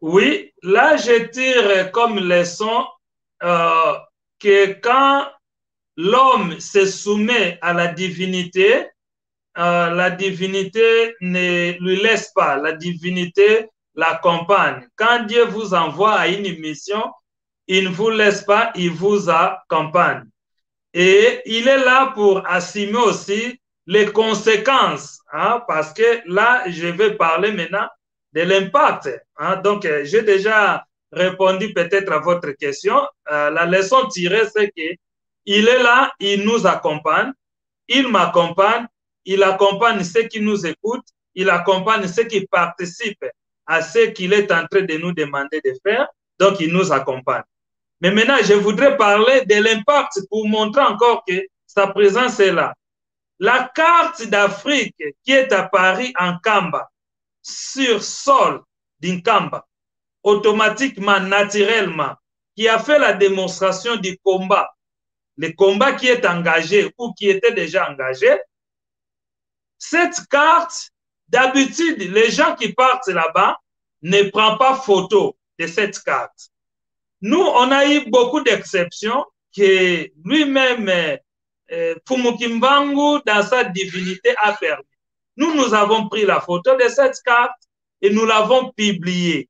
Oui, là, je tire comme leçon que quand l'homme se soumet à la divinité ne lui laisse pas, la divinité l'accompagne. Quand Dieu vous envoie à une mission, il ne vous laisse pas, il vous accompagne. Et il est là pour assumer aussi les conséquences, hein, parce que là, je vais parler maintenant de l'impact. Hein. Donc, j'ai déjà répondu peut-être à votre question. La leçon tirée, c'est qu'il est là, il nous accompagne, il m'accompagne, il accompagne ceux qui nous écoutent, il accompagne ceux qui participent à ce qu'il est en train de nous demander de faire. Donc, il nous accompagne. Mais maintenant, je voudrais parler de l'impact pour montrer encore que sa présence est là. La carte d'Afrique qui est apparue en Kamba, sur sol d'Inkamba, automatiquement, naturellement, qui a fait la démonstration du combat, le combat qui est engagé ou qui était déjà engagé. Cette carte, d'habitude, les gens qui partent là-bas ne prennent pas photo de cette carte. Nous, on a eu beaucoup d'exceptions que lui-même, Fumu Kimbangu, dans sa divinité, a permis. Nous avons pris la photo de cette carte et nous l'avons publiée.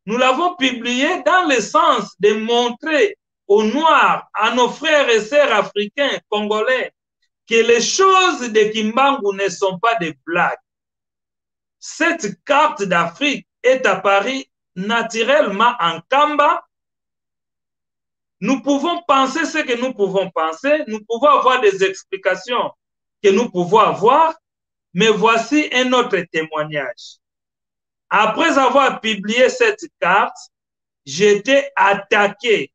Nous l'avons publié dans le sens de montrer aux Noirs, à nos frères et sœurs africains, congolais, que les choses de Kimbangu ne sont pas des blagues. Cette carte d'Afrique est apparue naturellement en Kamba. Nous pouvons penser ce que nous pouvons penser, nous pouvons avoir des explications que nous pouvons avoir, mais voici un autre témoignage. Après avoir publié cette carte, j'étais attaqué.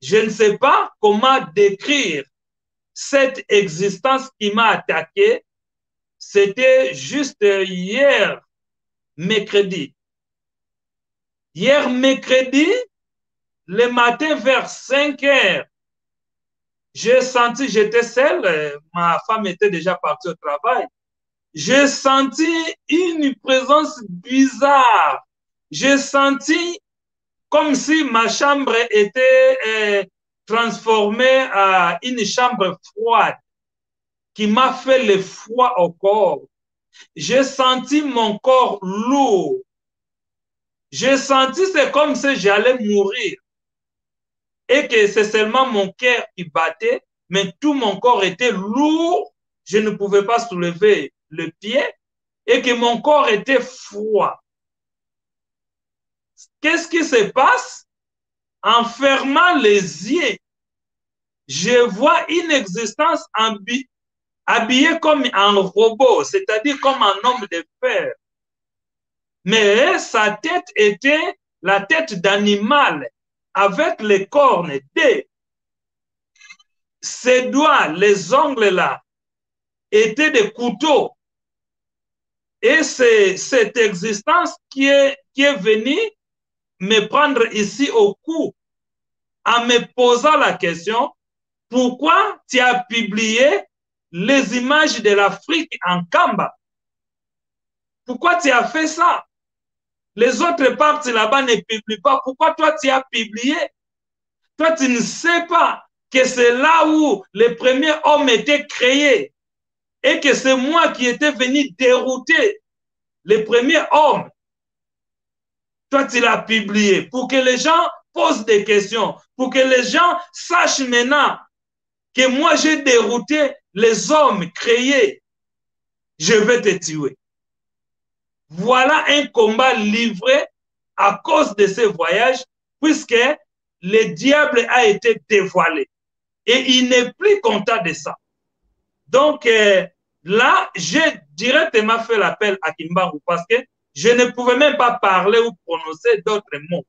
Je ne sais pas comment décrire cette existence qui m'a attaqué. C'était juste hier, mercredi. Hier, mercredi, le matin vers 5 heures, j'ai senti, j'étais seul, ma femme était déjà partie au travail. J'ai senti une présence bizarre. J'ai senti comme si ma chambre était transformée en une chambre froide qui m'a fait le froid au corps. J'ai senti mon corps lourd. J'ai senti, c'est comme si j'allais mourir. Et que c'est seulement mon cœur qui battait, mais tout mon corps était lourd. Je ne pouvais pas soulever le pied et que mon corps était froid. Qu'est-ce qui se passe? En fermant les yeux, je vois une existence habillée comme un robot, c'est-à-dire comme un homme de fer. Mais sa tête était la tête d'animal avec les cornes. Ses doigts, les ongles là, étaient des couteaux. Et c'est cette existence qui est venue me prendre ici au cou en me posant la question, pourquoi tu as publié les images de l'Afrique en Kamba? Pourquoi tu as fait ça? Les autres parties là-bas ne publient pas. Pourquoi toi tu as publié? Toi tu ne sais pas que c'est là où les premiers hommes étaient créés et que c'est moi qui étais venu dérouter les premiers hommes. Toi, tu l'as publié pour que les gens posent des questions, pour que les gens sachent maintenant que moi, j'ai dérouté les hommes créés. Je vais te tuer. Voilà un combat livré à cause de ce voyage, puisque le diable a été dévoilé. Et il n'est plus content de ça. Donc, là, j'ai directement fait l'appel à Kimbangu parce que je ne pouvais même pas parler ou prononcer d'autres mots.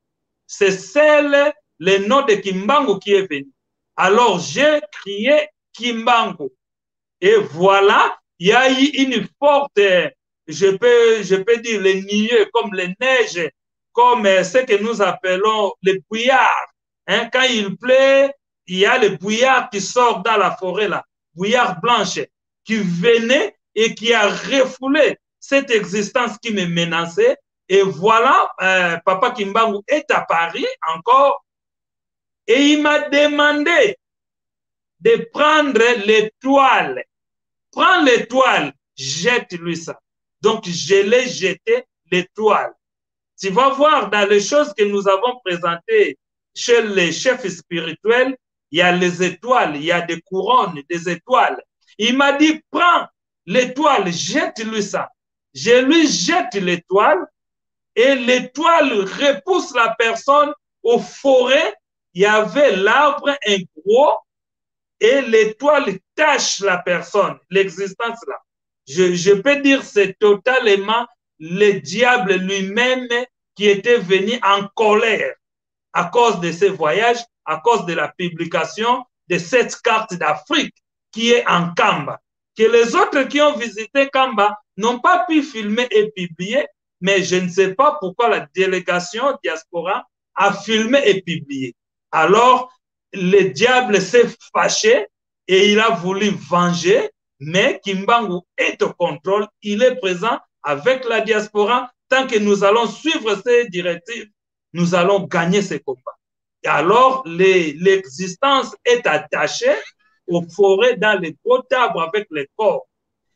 C'est le nom de Kimbangu qui est venu. Alors, j'ai crié Kimbangu. Et voilà, il y a eu une forte, je peux dire, les nuées, comme les neiges, comme ce que nous appelons les bouillards. Hein, quand il pleut, il y a le bouillard qui sort dans la forêt, là, bouillard blanche, qui venait et qui a refoulé cette existence qui me menaçait. Et voilà, Papa Kimbangu est à Paris encore et il m'a demandé de prendre l'étoile. Prends l'étoile, jette-lui ça. Donc, je l'ai jeté l'étoile. Tu vas voir dans les choses que nous avons présentées chez les chefs spirituels, il y a les étoiles, il y a des couronnes, des étoiles. Il m'a dit, prends l'étoile, jette-lui ça. Je lui jette l'étoile et l'étoile repousse la personne aux forêts. Il y avait l'arbre, un gros, et l'étoile tâche la personne, l'existence là. Je peux dire c'est totalement le diable lui-même qui était venu en colère à cause de ce voyage, à cause de la publication de cette carte d'Afrique qui est en Kamba. Que les autres qui ont visité Kamba n'ont pas pu filmer et publier, mais je ne sais pas pourquoi la délégation diaspora a filmé et publié. Alors, le diable s'est fâché et il a voulu venger, mais Kimbangu est au contrôle, il est présent avec la diaspora. Tant que nous allons suivre ces directives, nous allons gagner ces combats. Et alors, l'existence est attachée aux forêts dans les gros arbres avec les corps.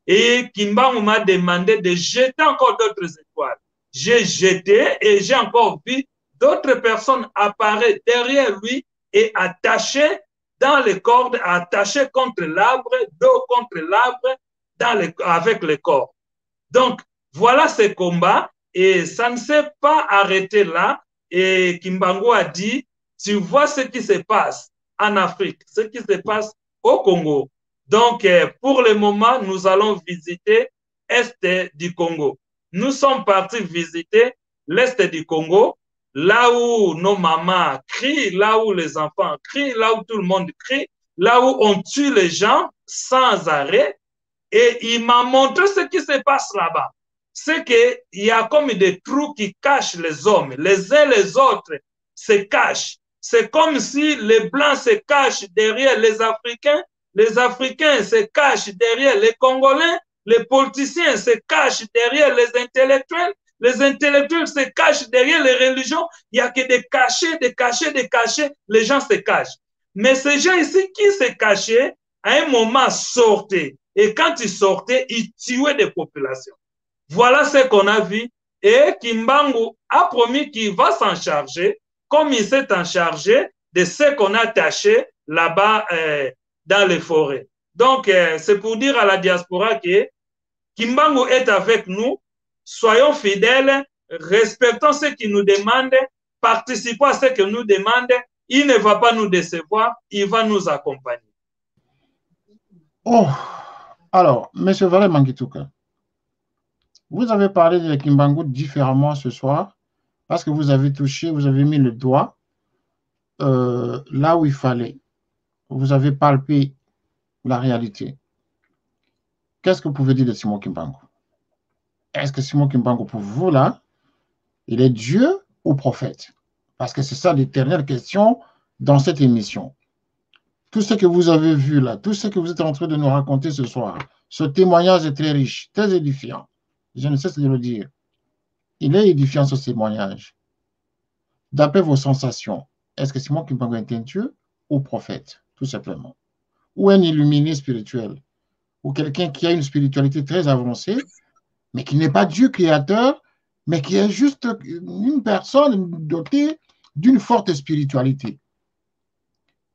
Et Kimbangu m'a demandé de jeter encore d'autres étoiles. J'ai jeté et j'ai encore vu d'autres personnes apparaissent derrière lui et attachées dans les cordes, attachées contre l'arbre, dos contre l'arbre, avec le corps. Donc, voilà ce combat et ça ne s'est pas arrêté là. Et Kimbangu a dit, tu vois ce qui se passe en Afrique, ce qui se passe au Congo. Donc, pour le moment, nous allons visiter l'Est du Congo. Nous sommes partis visiter l'Est du Congo, là où nos mamans crient, là où les enfants crient, là où tout le monde crie, là où on tue les gens sans arrêt. Et il m'a montré ce qui se passe là-bas. C'est qu'il y a comme des trous qui cachent les hommes. Les uns les autres se cachent. C'est comme si les Blancs se cachent derrière les Africains se cachent derrière les Congolais, les politiciens se cachent derrière les intellectuels se cachent derrière les religions. Il n'y a que des cachets, des cachets, des cachets. Les gens se cachent. Mais ces gens ici qui se cachaient, à un moment sortaient. Et quand ils sortaient, ils tuaient des populations. Voilà ce qu'on a vu. Et Kimbangu a promis qu'il va s'en charger, comme il s'est en chargé de ce qu'on a taché là-bas dans les forêts. Donc, c'est pour dire à la diaspora que Kimbangu est avec nous. Soyons fidèles, respectons ce qu'il nous demande, participons à ce qu'il nous demande. Il ne va pas nous décevoir, il va nous accompagner.
Oh, alors, M. Valé Mangituka, vous avez parlé de Kimbangu différemment ce soir parce que vous avez touché, vous avez mis le doigt là où il fallait. Vous avez palpé la réalité. Qu'est-ce que vous pouvez dire de Simon Kimbangu? Est-ce que Simon Kimbangu, pour vous, là, il est Dieu ou prophète? Parce que c'est ça l'éternelle question dans cette émission. Tout ce que vous avez vu là, tout ce que vous êtes en train de nous raconter ce soir, ce témoignage est très riche, très édifiant. Je ne cesse de le dire. Il est édifiant ce témoignage. D'après vos sensations, est-ce que Simon Kimbangu est un Dieu ou prophète, tout simplement? Ou un illuminé spirituel? Ou quelqu'un qui a une spiritualité très avancée, mais qui n'est pas Dieu créateur, mais qui est juste une personne dotée d'une forte spiritualité.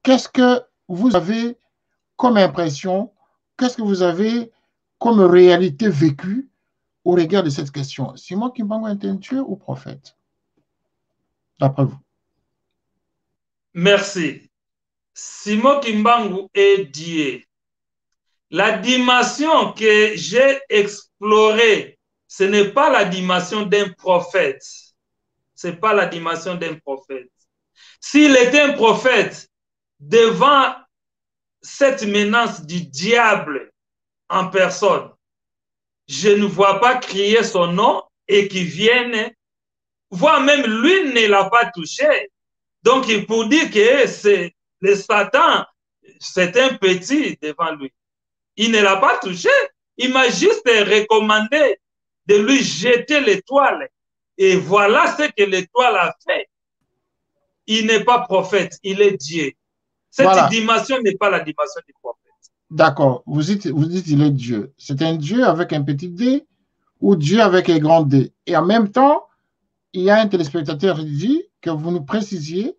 Qu'est-ce que vous avez comme impression, qu'est-ce que vous avez comme réalité vécue au regard de cette question? Simon Kimbangu est un Dieu ou prophète, d'après vous?
Merci. Simon Kimbangu est Dieu. La dimension que j'ai explorée, ce n'est pas la dimension d'un prophète. Ce n'est pas la dimension d'un prophète. S'il était un prophète, devant cette menace du diable en personne, je ne vois pas crier son nom et qu'il vienne, voire même lui ne l'a pas touché. Donc, il peut dire que c'est le Satan, c'est un petit devant lui. Il ne l'a pas touché. Il m'a juste recommandé de lui jeter l'étoile. Et voilà ce que l'étoile a fait. Il n'est pas prophète, il est Dieu. Cette dimension n'est pas la dimension du prophète.
D'accord. Vous dites il est Dieu. C'est un Dieu avec un petit D ou Dieu avec un grand D. Et en même temps, il y a un téléspectateur qui dit que vous nous précisiez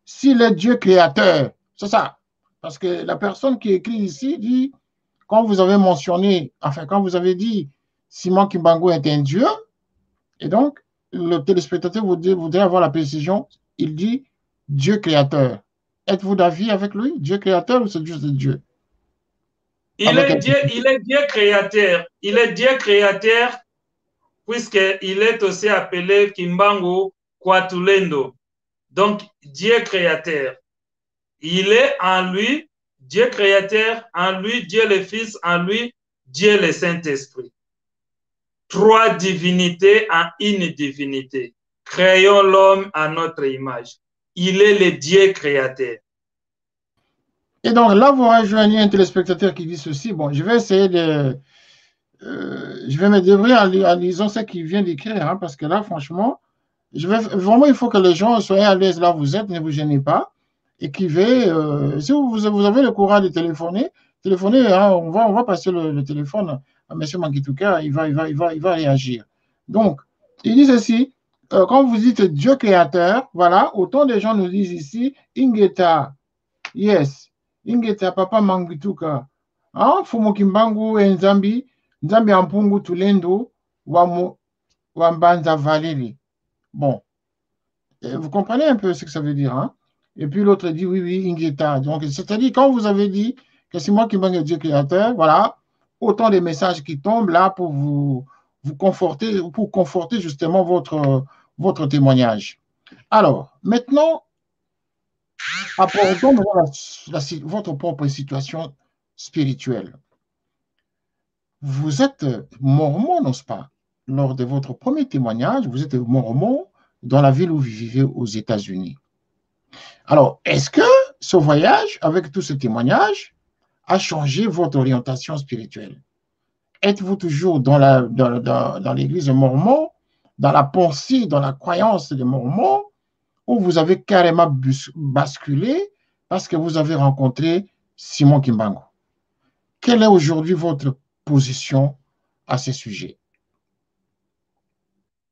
s'il est Dieu créateur. C'est ça. Parce que la personne qui écrit ici dit, quand vous avez mentionné, enfin, quand vous avez dit Simon Kimbangu est un Dieu, et donc le téléspectateur voudrait avoir la précision, il dit Dieu créateur. Êtes-vous d'avis avec lui? Dieu créateur ou c'est juste Dieu?
Il est Dieu créateur. Il est Dieu créateur puisqu'il est aussi appelé Kimbangu Kwatulendo. Donc, Dieu créateur. Il est en lui, Dieu créateur, en lui, Dieu le Fils, en lui, Dieu le Saint-Esprit. Trois divinités en une divinité. Créons l'homme à notre image. Il est le Dieu créateur.
Et donc là, vous rejoignez un téléspectateur qui dit ceci. Bon, je vais essayer de... je vais me débrouiller en lisant ce qu'il vient d'écrire, hein, parce que là, franchement, vraiment, il faut que les gens soient à l'aise là où vous êtes, ne vous gênez pas. Écrivez. Si vous avez le courage de téléphoner, hein, on va passer le téléphone à M. Mangituka, il va réagir. Donc, il dit ceci. quand vous dites Dieu créateur, voilà, autant de gens nous disent ici, Ingeta, yes, Ingeta, papa Mangituka, hein, Fumo Kimbangu et Nzambi, Nzambi Ampungu Tulendo, Wambanza Valérie. Bon, vous comprenez un peu ce que ça veut dire, hein? Et puis l'autre dit, oui, oui, Ingeta. Donc, c'est-à-dire, quand vous avez dit que c'est moi qui manque Dieu créateur, voilà, autant de messages qui tombent là pour vous conforter, pour conforter justement votre témoignage. Alors, maintenant, abordons votre propre situation spirituelle. Vous êtes mormon, n'est-ce pas? Lors de votre premier témoignage, vous êtes mormon dans la ville où vous vivez aux États-Unis. Alors, est-ce que ce voyage, avec tous ces témoignages, a changé votre orientation spirituelle? Êtes-vous toujours dans l'église mormon, dans la pensée, dans la croyance des mormons, ou vous avez carrément basculé parce que vous avez rencontré Simon Kimbangu? Quelle est aujourd'hui votre position à ce sujet?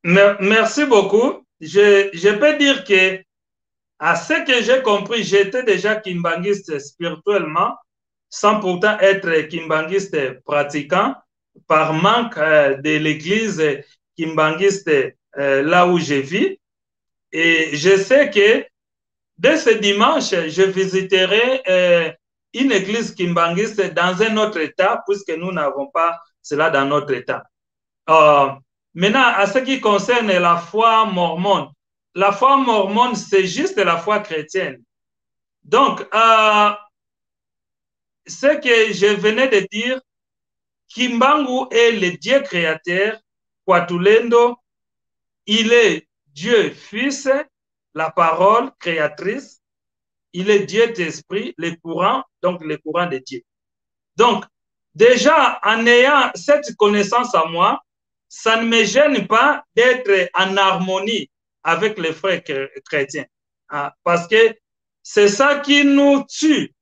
Merci beaucoup. Je peux dire que, à ce que j'ai compris, j'étais déjà kimbanguiste spirituellement, sans pourtant être kimbanguiste pratiquant, par manque de l'église kimbanguiste là où je vis. Et je sais que dès ce dimanche, je visiterai une église kimbanguiste dans un autre État, puisque nous n'avons pas cela dans notre État. Maintenant, à ce qui concerne la foi mormone, c'est juste la foi chrétienne. Donc, ce que je venais de dire, Kimbangu est le Dieu créateur, Kwatulendo, il est Dieu Fils, la parole créatrice, il est Dieu d'esprit, le courant, donc le courant de Dieu. Donc, déjà, en ayant cette connaissance à moi, ça ne me gêne pas d'être en harmonie avec les frères chrétiens. Parce que c'est ça qui nous tue.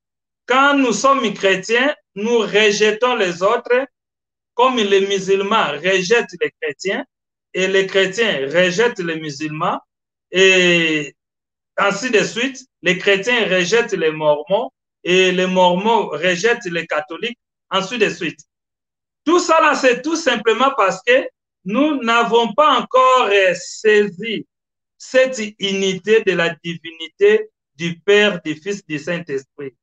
Quand nous sommes chrétiens, nous rejetons les autres, comme les musulmans rejettent les chrétiens, et les chrétiens rejettent les musulmans, et ainsi de suite. Les chrétiens rejettent les mormons, et les mormons rejettent les catholiques, ainsi de suite. Tout ça là, c'est tout simplement parce que nous n'avons pas encore saisi cette unité de la divinité du Père, du Fils, du Saint-Esprit,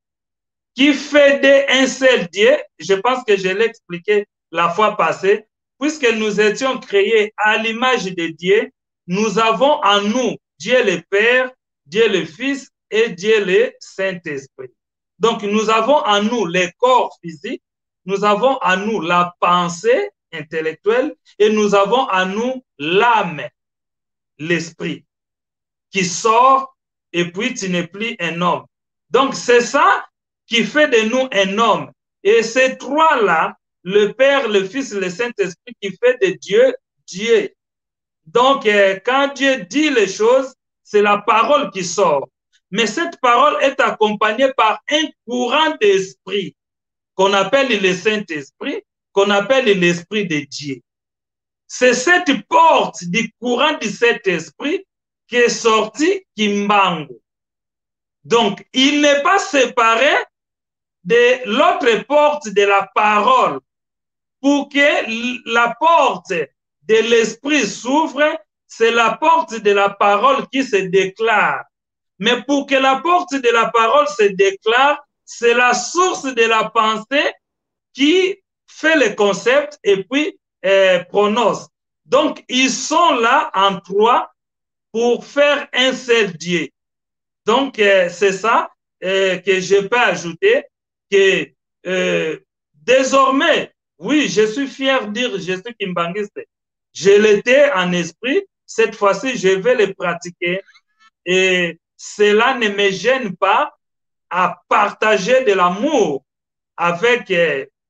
qui fait d'un seul Dieu. Je pense que je l'ai expliqué la fois passée, puisque nous étions créés à l'image de Dieu, nous avons en nous Dieu le Père, Dieu le Fils et Dieu le Saint-Esprit. Donc, nous avons en nous les corps physiques, nous avons en nous la pensée intellectuelle et nous avons en nous l'âme, l'esprit, qui sort et puis tu n'es plus un homme. Donc, c'est ça qui fait de nous un homme. Et ces trois-là, le Père, le Fils et le Saint-Esprit, qui fait de Dieu, Dieu. Donc, quand Dieu dit les choses, c'est la parole qui sort. Mais cette parole est accompagnée par un courant d'esprit qu'on appelle le Saint-Esprit, qu'on appelle l'Esprit de Dieu. C'est cette porte du courant du Saint-Esprit qui est sorti Kimbangu. Donc, il n'est pas séparé de l'autre porte de la parole. Pour que la porte de l'Esprit s'ouvre, c'est la porte de la parole qui se déclare. Mais pour que la porte de la parole se déclare, c'est la source de la pensée qui fait le concept et puis prononce. Donc, ils sont là en trois pour faire un seul Dieu. Donc, c'est ça que je peux ajouter, que désormais, oui, je suis fier de dire je suis kimbanguiste. Je l'étais en esprit, cette fois-ci, je vais le pratiquer et cela ne me gêne pas à partager de l'amour avec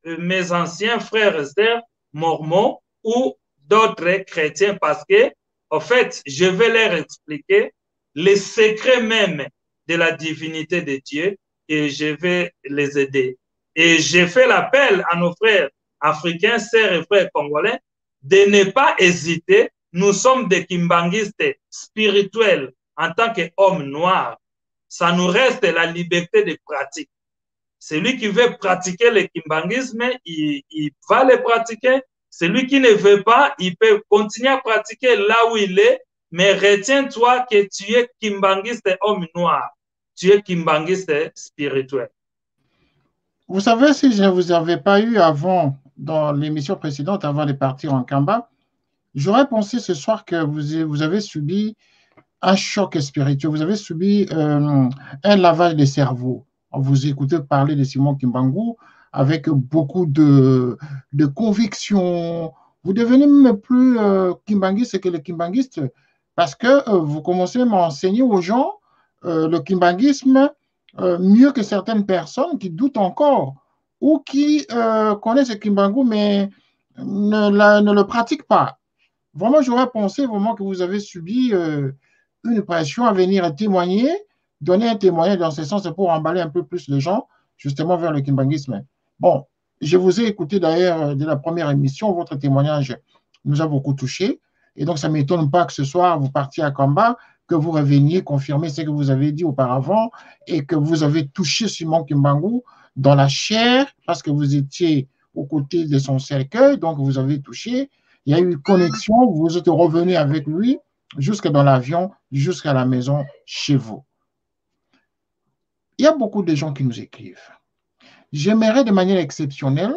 mes anciens frères et sœurs mormons ou d'autres chrétiens parce que, en fait, je vais leur expliquer les secrets même de la divinité de Dieu et je vais les aider. Et j'ai fait l'appel à nos frères africains, sœurs et frères congolais de ne pas hésiter, nous sommes des kimbanguistes spirituels en tant qu'hommes noirs, ça nous reste la liberté de pratique. Celui qui veut pratiquer le kimbanguisme, il va le pratiquer. Celui qui ne veut pas, il peut continuer à pratiquer là où il est, mais retiens-toi que tu es kimbanguiste homme noir. Tu es kimbanguiste spirituel.
Vous savez, si je ne vous avais pas eu avant, dans l'émission précédente, avant de partir en Kamba, j'aurais pensé ce soir que vous avez subi un choc spirituel, vous avez subi un lavage de cerveau. Vous écoutez parler de Simon Kimbangu avec beaucoup de conviction. Vous devenez même plus kimbanguiste que le kimbanguiste parce que vous commencez à m'enseigner aux gens le kimbanguisme mieux que certaines personnes qui doutent encore ou qui connaissent le kimbangu mais ne le pratiquent pas. Vraiment, j'aurais pensé vraiment que vous avez subi une pression à venir témoigner, donner un témoignage dans ce sens pour emballer un peu plus les gens justement vers le kimbanguisme. Bon, je vous ai écouté d'ailleurs de la première émission, votre témoignage nous a beaucoup touché. Et donc, ça ne m'étonne pas que ce soir, vous partiez à Kamba, que vous reveniez confirmer ce que vous avez dit auparavant et que vous avez touché Simon Kimbangu dans la chair parce que vous étiez aux côtés de son cercueil, donc vous avez touché. Il y a eu une connexion, vous êtes revenu avec lui jusque dans l'avion, jusqu'à la maison, chez vous. Il y a beaucoup de gens qui nous écrivent. J'aimerais de manière exceptionnelle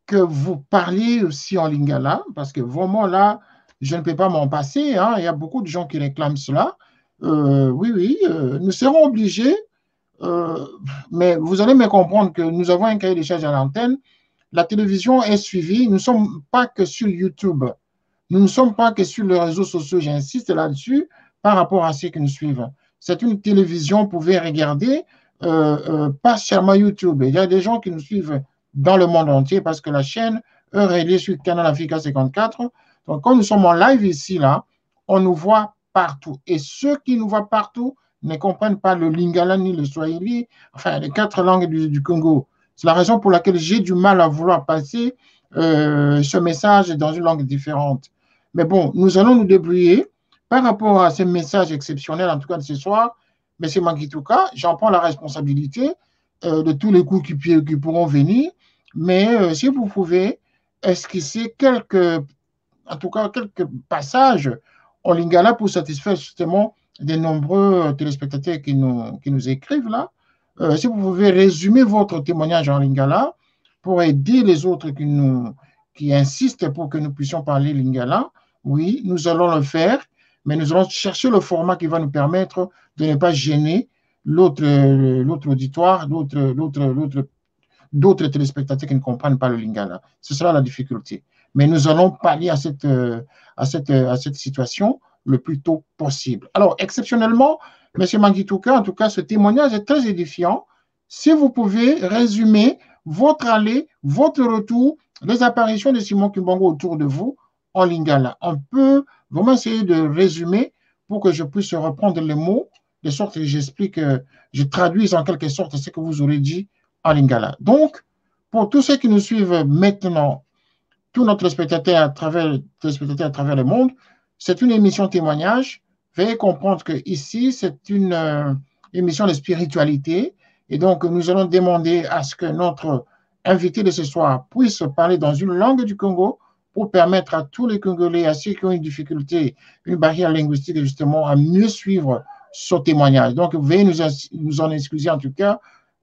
que vous parliez aussi en lingala, parce que vraiment là, je ne peux pas m'en passer. Hein. Il y a beaucoup de gens qui réclament cela. Oui, nous serons obligés, mais vous allez me comprendre que nous avons un cahier des charges à l'antenne. La télévision est suivie. Nous ne sommes pas que sur YouTube. Nous ne sommes pas que sur les réseaux sociaux. J'insiste là-dessus par rapport à ceux qui nous suivent. C'est une télévision, vous pouvez regarder, pas seulement YouTube. Il y a des gens qui nous suivent dans le monde entier parce que la chaîne est reliée sur Canal Africa 54. Donc, quand nous sommes en live ici, là, on nous voit partout. Et ceux qui nous voient partout ne comprennent pas le lingala ni le swahili, enfin, les 4 langues du Congo. C'est la raison pour laquelle j'ai du mal à vouloir passer ce message dans une langue différente. Mais bon, nous allons nous débrouiller par rapport à ce message exceptionnel, en tout cas de ce soir. M. Mangituka, j'en prends la responsabilité de tous les coups qui pourront venir. Mais si vous pouvez esquisser en tout cas quelques passages en lingala pour satisfaire justement des nombreux téléspectateurs qui nous écrivent là. Si vous pouvez résumer votre témoignage en lingala pour aider les autres qui insistent pour que nous puissions parler lingala, oui, nous allons le faire, mais nous allons chercher le format qui va nous permettre de ne pas gêner l'autre auditoire, d'autres téléspectateurs qui ne comprennent pas le lingala. Ce sera la difficulté. Mais nous allons pallier à cette situation le plus tôt possible. Alors, exceptionnellement, M. Mangituka, en tout cas, ce témoignage est très édifiant. Si vous pouvez résumer votre aller, votre retour, les apparitions de Simon Kimbangu autour de vous en lingala. On peut vraiment essayer de résumer pour que je puisse reprendre les mots, de sorte que j'explique, je traduise en quelque sorte ce que vous aurez dit en lingala. Donc, pour tous ceux qui nous suivent maintenant, tous nos téléspectateurs à travers le monde, c'est une émission témoignage. Veuillez comprendre que ici, c'est une émission de spiritualité. Et donc, nous allons demander à ce que notre invité de ce soir puisse parler dans une langue du Congo pour permettre à tous les Congolais, à ceux qui ont une difficulté, une barrière linguistique, justement, à mieux suivre ce témoignage. Donc, veuillez nous en excuser en tout cas,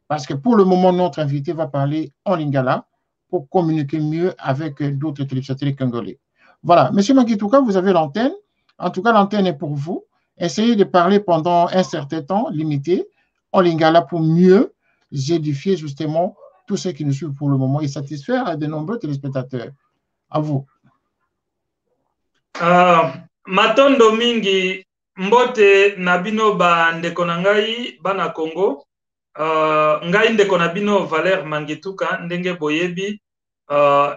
parce que pour le moment, notre invité va parler en lingala pour communiquer mieux avec d'autres téléspectateurs congolais. Voilà. Monsieur Mangituka, vous avez l'antenne. En tout cas, l'antenne est pour vous. Essayez de parler pendant un certain temps limité en lingala pour mieux édifier justement tous ceux qui nous suivent pour le moment et satisfaire de nombreux téléspectateurs. À vous.
Matondo mingi mbote nabino ba ndeko na ngai bana Congo. Ngai ndeko na bino Valère Mangituka ndenge boyebi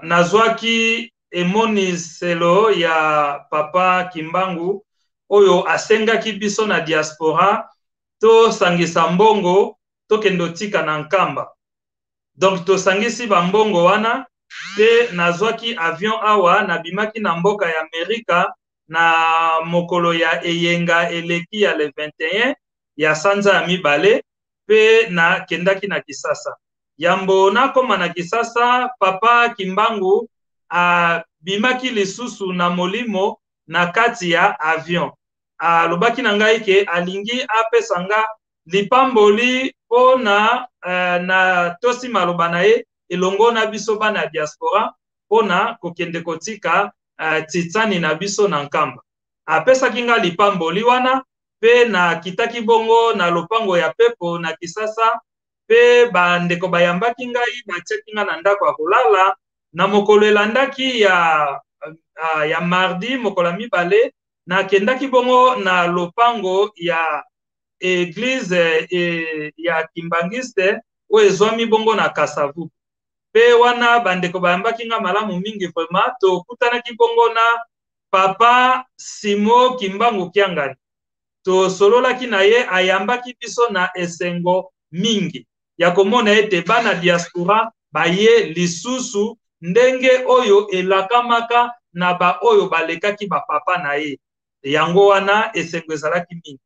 nazwaki emoniselo ya papa Kimbangu oyo asengaki biso na diaspora to sangisa mbongo to kendo tika na nkamba. Donc to sangisi ba mbongo wana te nazwaki avion awa nabimaki na mboka ya Amerika na mokolo ya eyenga eleki ya le 21 ya sanza ya mibale pe na kendaki na Kisasa. Yambo nakoma na Kisasa, papa Kimbangu bimaki lisusu na molimo na kati ya avion. Alobaki na ngai ke alingi apesanga lipamboli po na tosi maloba na ye elongo na biso bana diaspora pona kokende kotika titani na biso na nkamba. Apesaki nga lipamboli wana pe na kitaki bongo na lopango ya pepo na Kisasa pe bandeko bayambaki ngai batiaki nga na ndako ya kolala. Na mokolo elandaki ya mardi mokolo ya mibale nakendaki bongo na lopango ya eglise ya Kimbangiste oyo ezwami bongo na Kasavu. Pe wana bandeko bayambaki nga malamu mingi vraiment. Tokutanaki bongo na papa Simo Kimbangu Kiangani. Tosololaki na ye, ayambaki biso na esengo mingi ya komona ete bana diaspora baye lisusu ndenge oyo elakamaka na ba oyo balekaki ba papa na ye. Yango wana esengo ezalaki mingi.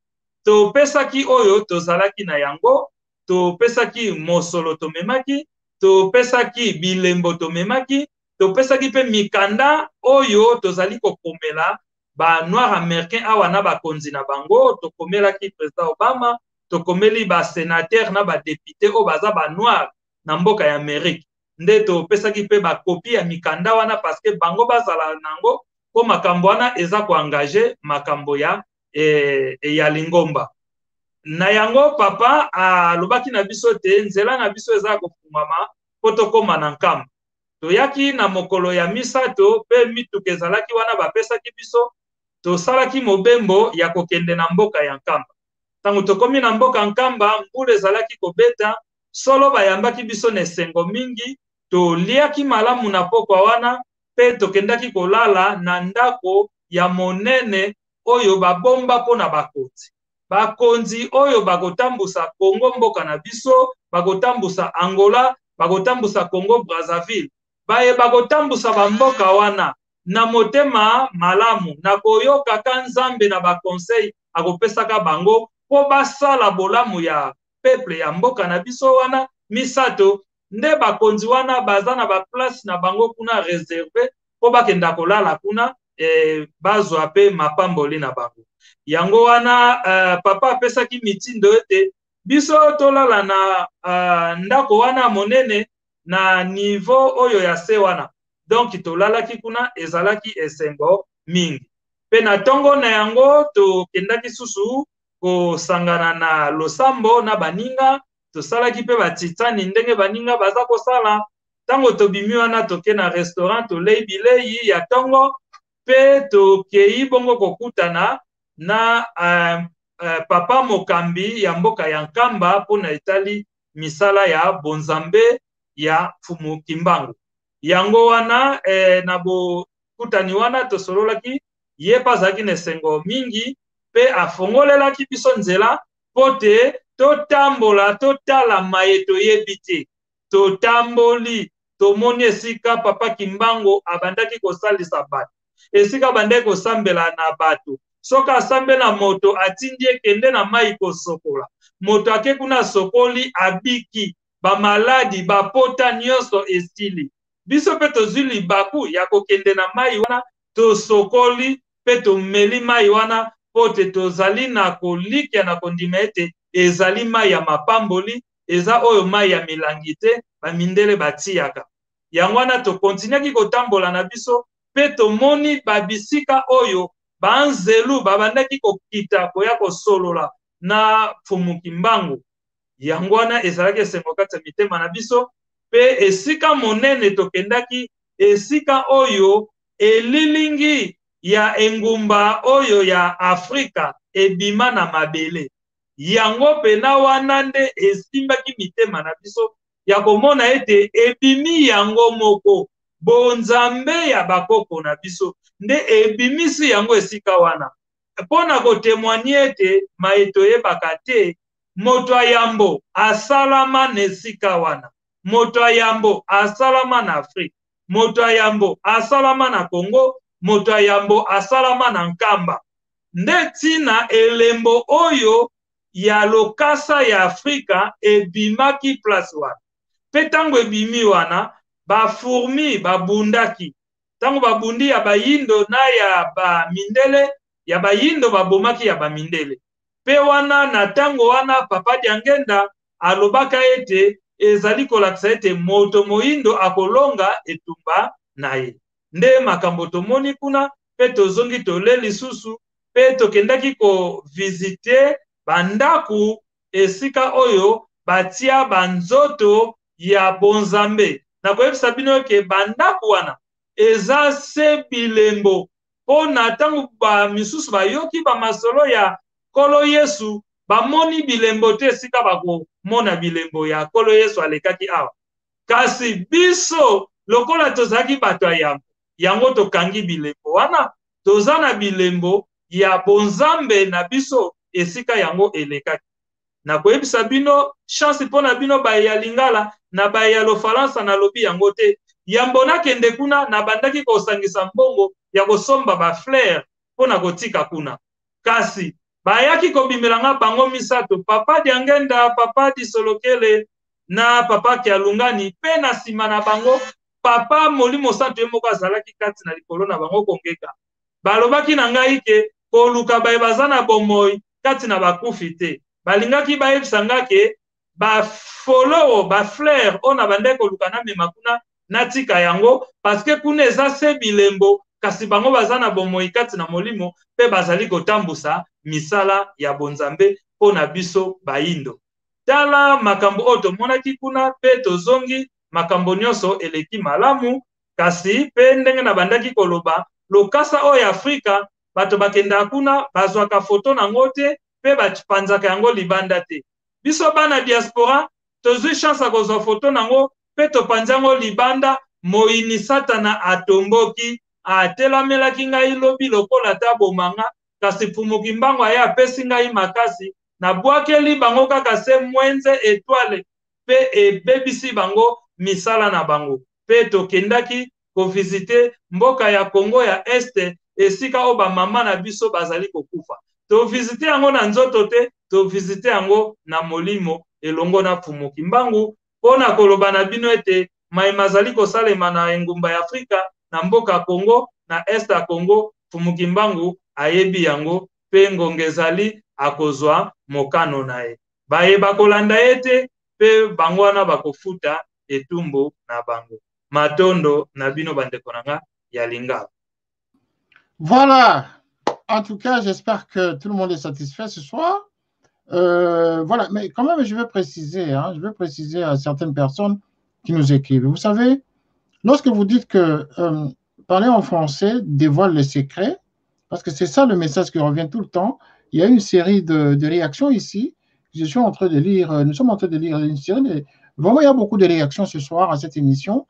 Topesaki oyo tozalaki na yango, topesaki mosolo tomemaki, topesaki bilembo tomemaki, topesaki pe mikanda oyo tozali kokomela ba noir américain awa na bakonzi na bango. Tokomelaki président Obama, tokomeli ba sénateur na ba député o baza ba noir na mboka ya Amérique. Nde topesaki pe ba kopi ya mikanda wana parce que bango bazala nango po makambo wana eza ko engager makambo ya lingomba. Na yango papa alobaki na biso te nzela na biso eza kofungama po tokoma na nkamba. Toyaki na mokolo ya misato pe mituka ezalaki wana bapesaki biso, tosalaki mobembo ya kokende na mboka ya nkamba. Tango tokomi na mboka nkamba, mbula ezalaki kobeta, solo bayambaki biso na esengo mingi, toliaki malamu na pokwa wana pe tokendaki kolala na ndako ya monene oyo babomba pona bakonzi. Bakonzi oyo bakotambusa Kongo mboka na biso, bakotambusa Angola, bakotambusa Congo Brazzaville. Baye bakotambusa bamboka wana na motema malamu, na koyoka ka Nzambe na bakonseil akopesaka bango po basala bolamu ya peuple ya mboka na biso wana. Misato nde bakonzi wana baza na ba place na bango kuna reserve po bakenda kolala kuna bazwa pe mapamboli na bango. Yango wana papa apesaki mitindo ete biso tolala na ndako wana monene na niveau oyo ya se wana. Donc tolalaki kuna ezalaki esengo mingi. Pe na tongo na yango tokendaki susu kosangana na losambo na baninga, tosalaki pe batitani ndenge baninga baza kosala. Tango tobimi wana toke na restaurant tolei bilei ya tongo pe tokei bongo kokutana na papa mokambi ya mboka ya nkamba pona etali misala ya bonzambe ya Fumu Kimbangu. Yango wana na bokutani wana tosololaki ye pazaki na esengo mingi pe afongolelaki biso nzela pote totambola totala maye toyebi te. Totamboli tomoni esika papa Kimbangu abandaki kosalisa bato, esika bandaki kosambela na bato. Soka asambe na moto atindi ekende na mai kosokola, moto ake kuna sokoli abiki, bamaladi bapota nyonso esili. Biso pe tozwi libaku ya kokende na mai wana, tosokoli pe tomeli mai wana pote tozali na kolikia na kondima ete ezali mai ya mapamboli, eza oyo mai ya milangi te bamindele batiaka. Yango wana tokontinuaki kotambola na biso pe tomoni babisika oyo banzelu babandaki kokita koya kosolola na Fumu Kimbangu. Yango wana ezalaki esengo kati ya mitema na biso pe esika monene tokendaki, esika oyo elilingi ya engumba oyo ya Afrika ebima na mabele. Yango pena wana nde esimbaki mitema na biso ya komona ete ebimi yango moko bonzambe ya bakoko na biso nde ebimisi yango esika wana. Pona kotemoigne ete maeto yebaka te moto ayambo asalama na esika wana, moto ayambo asalama na Afrika, moto ayambo asalama na Congo, moto ya yambo asalama na nkamba. Nde tina elembo oyo ya lokasa ya Afrika ebimaki place wana. Pe tango ebimi wana, ba fourmi babundaki. Tango babundi ya bayindo na ya ba mindele, ya bayindo babomaki ya ba mindele. Pe wana na tango wana Papa Diangenda alobaka ete ezali kolakisa ete moto moyindo akolonga etumba na ye. Nde makambo tomoni kuna, pe tozongi tole lisusu, pe tokendaki ko visite bandaku esika oyo batia banzoto ya bonzambe. Na koyebisa bino ke bandaku wana eza se bilembo po na tango ba misusu bayoki ba masolo ya Kolo Yesu bamoni bilembo te esika bakomona bilembo ya Kolo Yesu alekaki awa. Kasi biso lokola tozaki bato ya yango tokangi bilembo wana, tozana bilembo ya bonzambe na biso esika yango elekaki. Na koyebisa bino chance pona bino ba ya Lingala na ba ya Lofalansa na lobi yango te. Yambo nakende kuna na bandaki kosangisa mbongo ya kosomba ba fleur pona kotika kuna. Kasi bayaki kobimelanga bango misato, Papa Diangenda, Papa Disolokele na Papa Kialungani, pe na sima na bango Papa Molimo Santo moko azalaki kati na likolo na bango kongeka. Balobaki na ngai ke koluka baye bazana bomoi kati na bakufi te. Balingaki bayebisa ngake ba follow ba fleur ona bande koluka na mema kuna natika yango parce que kuna eza se bilembo kasi bango bazana bomoi kati na molimo pe bazali kotambusa misala ya bonzambe pona biso bayindo. Tala makambo oyo tomonaki kuna pe tozongi makambo nyonso eleki malamu, kasi pe ndenge na bandaki koloba lokasa oyo Afrika bato bakenda kuna bazwaka foto nango te pe bapanzaka yango libanda te. Biso bana diaspora tozwi chance ya kozwa foto nango pe topanzango libanda. Moini Satana atomboki atelamelaki ngai lobi lokola ta bomanga, kasi Fumuki Mbangu aya apesi ngai makasi na bwakeli bango kaka se mwenze etwale pe ebebisi bango misala na bango. Pe tokendaki kovisite mboka ya Kongo ya Este esika o ba mama na biso bazali kokufa. To visite yango na nzoto te, to visite yango na molimo elongo na Fumuki Mbangu pona koloba na bino ete maima zali kosalema na engumba ya Afrika na mboka Kongo na Este ya Kongo. Fumuki Mbangu ayebi yango pe ngongezali akozwa mokano na ye. Bayeba kolanda ete pe bango wana bakofuta etumbu na bango. Matondo na bino bandeko nanga ya Lingala.
Voilà. En tout cas, j'espère que tout le monde est satisfait ce soir. Voilà, mais quand même, je veux préciser à certaines personnes qui nous écrivent. Vous savez, lorsque vous dites que parler en français dévoile les secrets, parce que c'est ça le message qui revient tout le temps, il y a une série de réactions ici. Je suis en train de lire, nous sommes en train de lire une série. Vraiment, il y a beaucoup de réactions ce soir à cette émission.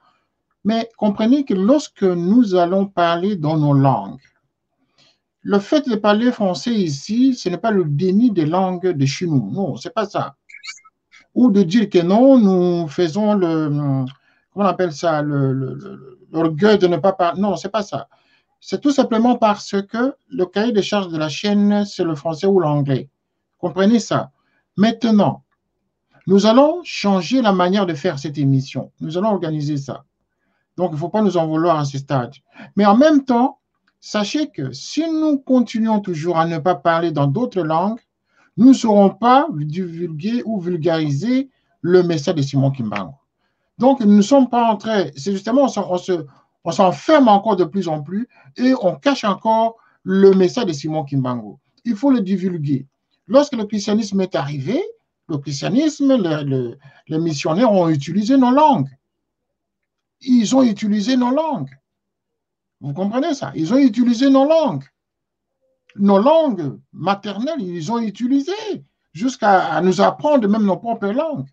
Mais comprenez que lorsque nous allons parler dans nos langues, le fait de parler français ici, ce n'est pas le déni des langues de chez nous. Non, ce n'est pas ça. Ou de dire que non, nous faisons comment on appelle ça, l'orgueil de ne pas parler. Non, ce n'est pas ça. C'est tout simplement parce que le cahier de charges de la chaîne, c'est le français ou l'anglais. Comprenez ça. Maintenant, nous allons changer la manière de faire cette émission. Nous allons organiser ça. Donc, il ne faut pas nous en vouloir à ce stade. Mais en même temps, sachez que si nous continuons toujours à ne pas parler dans d'autres langues, nous ne saurons pas divulguer ou vulgariser le message de Simon-Kim Mbangu. Donc, nous ne sommes pas en train, c'est justement, on s'enferme encore de plus en plus et on cache encore le message de Simon-Kim Mbangu. Il faut le divulguer. Lorsque le christianisme est arrivé, le christianisme, les missionnaires ont utilisé nos langues. Ils ont utilisé nos langues. Vous comprenez ça? Ils ont utilisé nos langues. Nos langues maternelles, ils ont utilisé jusqu'à nous apprendre même nos propres langues.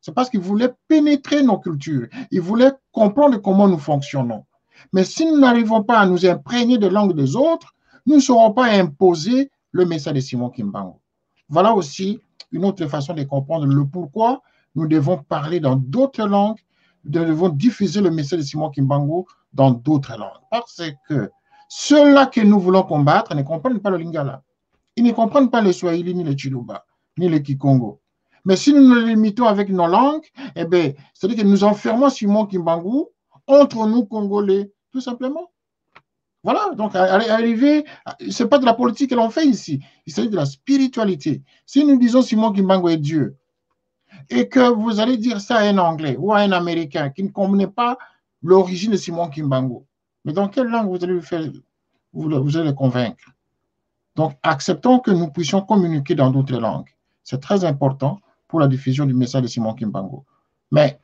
C'est parce qu'ils voulaient pénétrer nos cultures. Ils voulaient comprendre comment nous fonctionnons. Mais si nous n'arrivons pas à nous imprégner de langues des autres, nous ne saurons pas imposer le message de Simon-Kim Mbangu. Voilà aussi une autre façon de comprendre le pourquoi nous devons parler dans d'autres langues, nous devons diffuser le message de Simon-Kim Mbangu dans d'autres langues. Parce que Ceux-là que nous voulons combattre ne comprennent pas le Lingala. Ils ne comprennent pas le Swahili, ni le Chiluba, ni le Kikongo. Mais si nous nous limitons avec nos langues, eh bien, c'est-à-dire que nous enfermons Simon Kimbangu entre nous, Congolais, tout simplement. Voilà, donc arriver, ce n'est pas de la politique que l'on fait ici, il s'agit de la spiritualité. Si nous disons Simon Kimbangu est Dieu, et que vous allez dire ça à un Anglais ou à un Américain qui ne connaît pas l'origine de Simon Kimbangu, mais dans quelle langue vous allez le faire, vous allez le convaincre? Donc, acceptons que nous puissions communiquer dans d'autres langues. C'est très important pour la diffusion du message de Simon Kimbangu. Mais,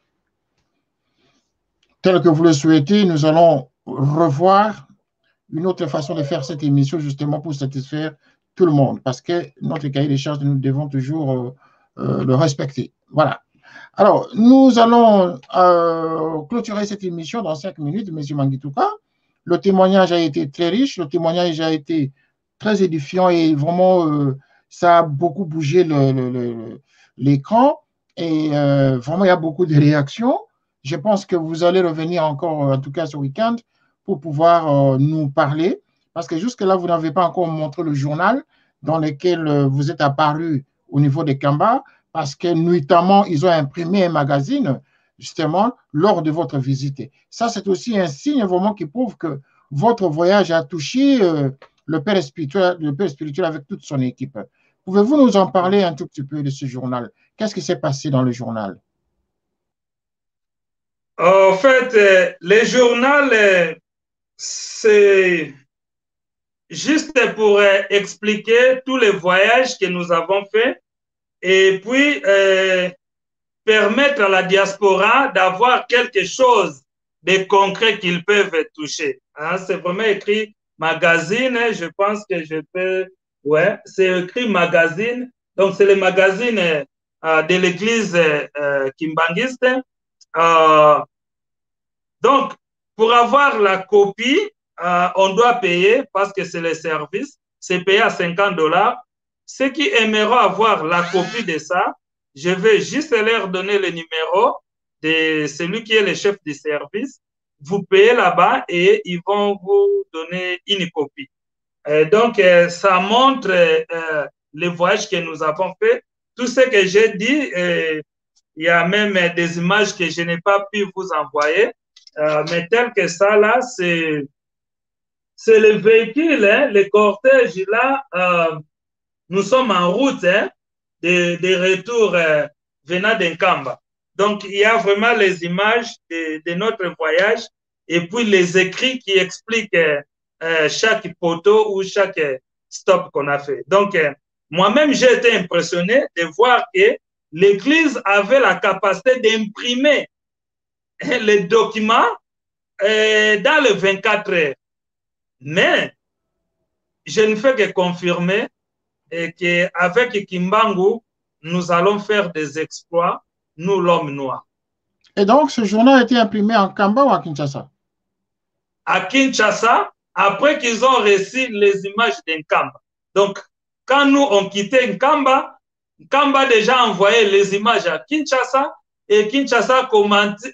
tel que vous le souhaitez, nous allons revoir une autre façon de faire cette émission justement pour satisfaire tout le monde, parce que notre cahier des charges, nous devons toujours le respecter. Voilà. Alors, nous allons clôturer cette émission dans 5 minutes, M. Mangituka. Le témoignage a été très riche, le témoignage a été très édifiant et vraiment, ça a beaucoup bougé l'écran et vraiment, il y a beaucoup de réactions. Je pense que vous allez revenir encore, en tout cas ce week-end, pour pouvoir nous parler, parce que jusque-là, vous n'avez pas encore montré le journal dans lequel vous êtes apparu au niveau des Kamba, parce que notamment, ils ont imprimé un magazine, justement, lors de votre visite. Ça, c'est aussi un signe vraiment qui prouve que votre voyage a touché le père spirituel avec toute son équipe. Pouvez-vous nous en parler un tout petit peu de ce journal? Qu'est-ce qui s'est passé dans le journal?
En fait, le journal, c'est juste pour expliquer tous les voyages que nous avons faits et puis permettre à la diaspora d'avoir quelque chose de concret qu'ils peuvent toucher. Hein, c'est vraiment écrit magazine, je pense que je peux... Ouais, c'est écrit magazine. Donc, c'est le magazine de l'église kimbanguiste. Donc, pour avoir la copie, on doit payer parce que c'est le service. C'est payé à $50. Ceux qui aimeront avoir la copie de ça, je vais juste leur donner le numéro de celui qui est le chef du service. Vous payez là-bas et ils vont vous donner une copie. Donc, ça montre les voyages que nous avons fait. Tout ce que j'ai dit, il y a même des images que je n'ai pas pu vous envoyer. Mais tel que ça, là, c'est le véhicule, hein, le cortège, là, nous sommes en route hein, de retour venant d'Enkamba. Donc, il y a vraiment les images de notre voyage et puis les écrits qui expliquent chaque poteau ou chaque stop qu'on a fait. Donc, moi-même, j'ai été impressionné de voir que l'Église avait la capacité d'imprimer les documents dans les 24 heures. Mais je ne fais que confirmer qu'avec Kimbangu, nous allons faire des exploits, nous, l'homme noir.
Et donc, ce journal a été imprimé en Kamba ou à Kinshasa?
À Kinshasa, après qu'ils ont reçu les images d'Nkamba. Donc, quand nous, on quittait Nkamba, Nkamba a déjà envoyé les images à Kinshasa et Kinshasa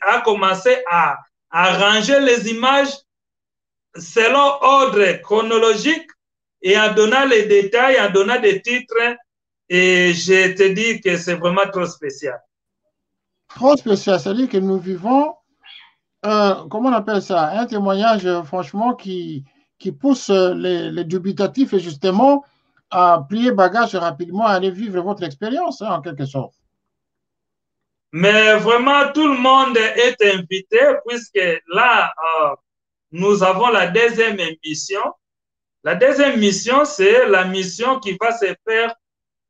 a commencé à ranger les images selon ordre chronologique et en donnant les détails, en donnant des titres. Et je te dis que c'est vraiment trop spécial.
Trop spécial, c'est-à-dire que nous vivons, comment on appelle ça, un témoignage franchement qui pousse les dubitatifs et justement à plier bagage rapidement, à aller vivre votre expérience, hein, en quelque sorte.
Mais vraiment, tout le monde est invité puisque là, nous avons la deuxième émission. La deuxième mission, c'est la mission qui va se faire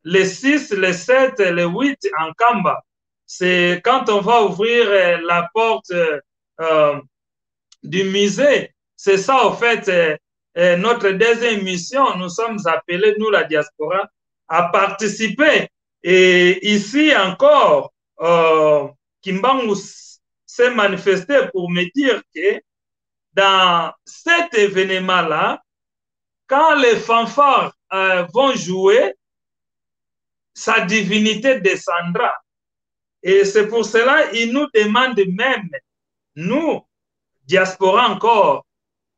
les 6, les 7, les 8 en Kamba. C'est quand on va ouvrir la porte du musée. C'est ça, en fait, notre deuxième mission. Nous sommes appelés, nous, la diaspora, à participer. Et ici encore, Kimbangu s'est manifesté pour me dire que dans cet événement-là, quand les fanfares vont jouer, sa divinité descendra. Et c'est pour cela qu'il nous demande même, nous, diaspora encore,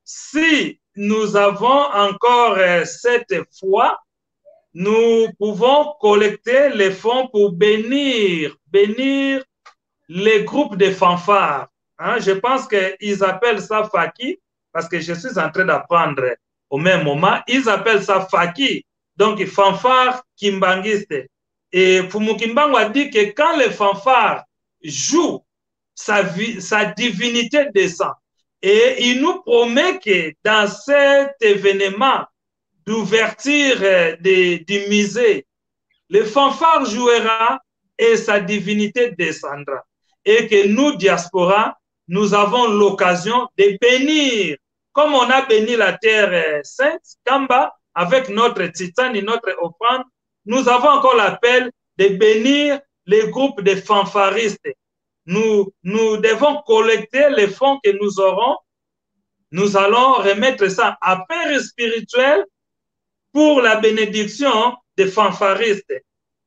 si nous avons encore cette foi, nous pouvons collecter les fonds pour bénir les groupes de fanfares. Hein, je pense qu'ils appellent ça Faki, parce que je suis en train d'apprendre au même moment. Ils appellent ça Faki, donc fanfare kimbangiste. Et Fumukimbangu a dit que quand les fanfares jouent, sa divinité descend. Et il nous promet que dans cet événement d'ouverture du musée, le fanfare jouera et sa divinité descendra. Et que nous, diaspora, nous avons l'occasion de bénir, comme on a béni la terre sainte, Kamba, avec notre titane et notre offrande, nous avons encore l'appel de bénir les groupes de fanfaristes. Nous devons collecter les fonds que nous aurons. Nous allons remettre ça à Père spirituel pour la bénédiction des fanfaristes.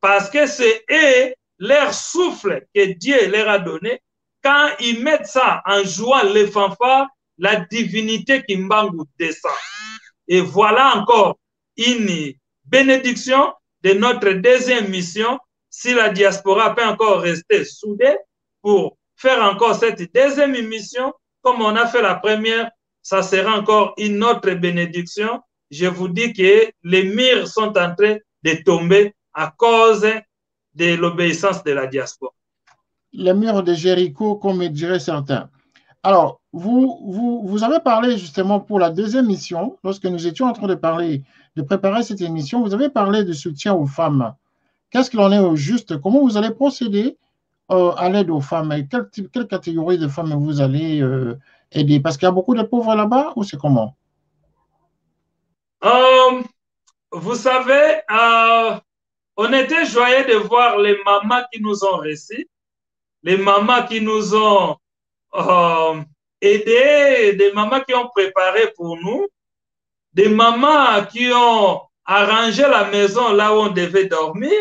Parce que c'est eux, leur souffle que Dieu leur a donné. Quand ils mettent ça en jouant les fanfares, la divinité Kimbangu descend. Et voilà encore une bénédiction de notre deuxième mission. Si la diaspora peut encore rester soudée pour faire encore cette deuxième mission, comme on a fait la première, ça sera encore une autre bénédiction. Je vous dis que les murs sont en train de tomber à cause de l'obéissance de la diaspora.
Les murs de Jéricho, comme diraient certains. Alors, vous avez parlé justement pour la deuxième mission, lorsque nous étions en train de préparer cette émission, vous avez parlé de soutien aux femmes. Qu'est-ce qu'il en est au juste? Comment vous allez procéder à l'aide aux femmes? Quelle catégorie de femmes vous allez aider? Parce qu'il y a beaucoup de pauvres là-bas, ou c'est comment?
Vous savez, on était joyeux de voir les mamans qui nous ont reçus, les mamans qui nous ont aidés, des mamans qui ont préparé pour nous, des mamans qui ont arrangé la maison là où on devait dormir,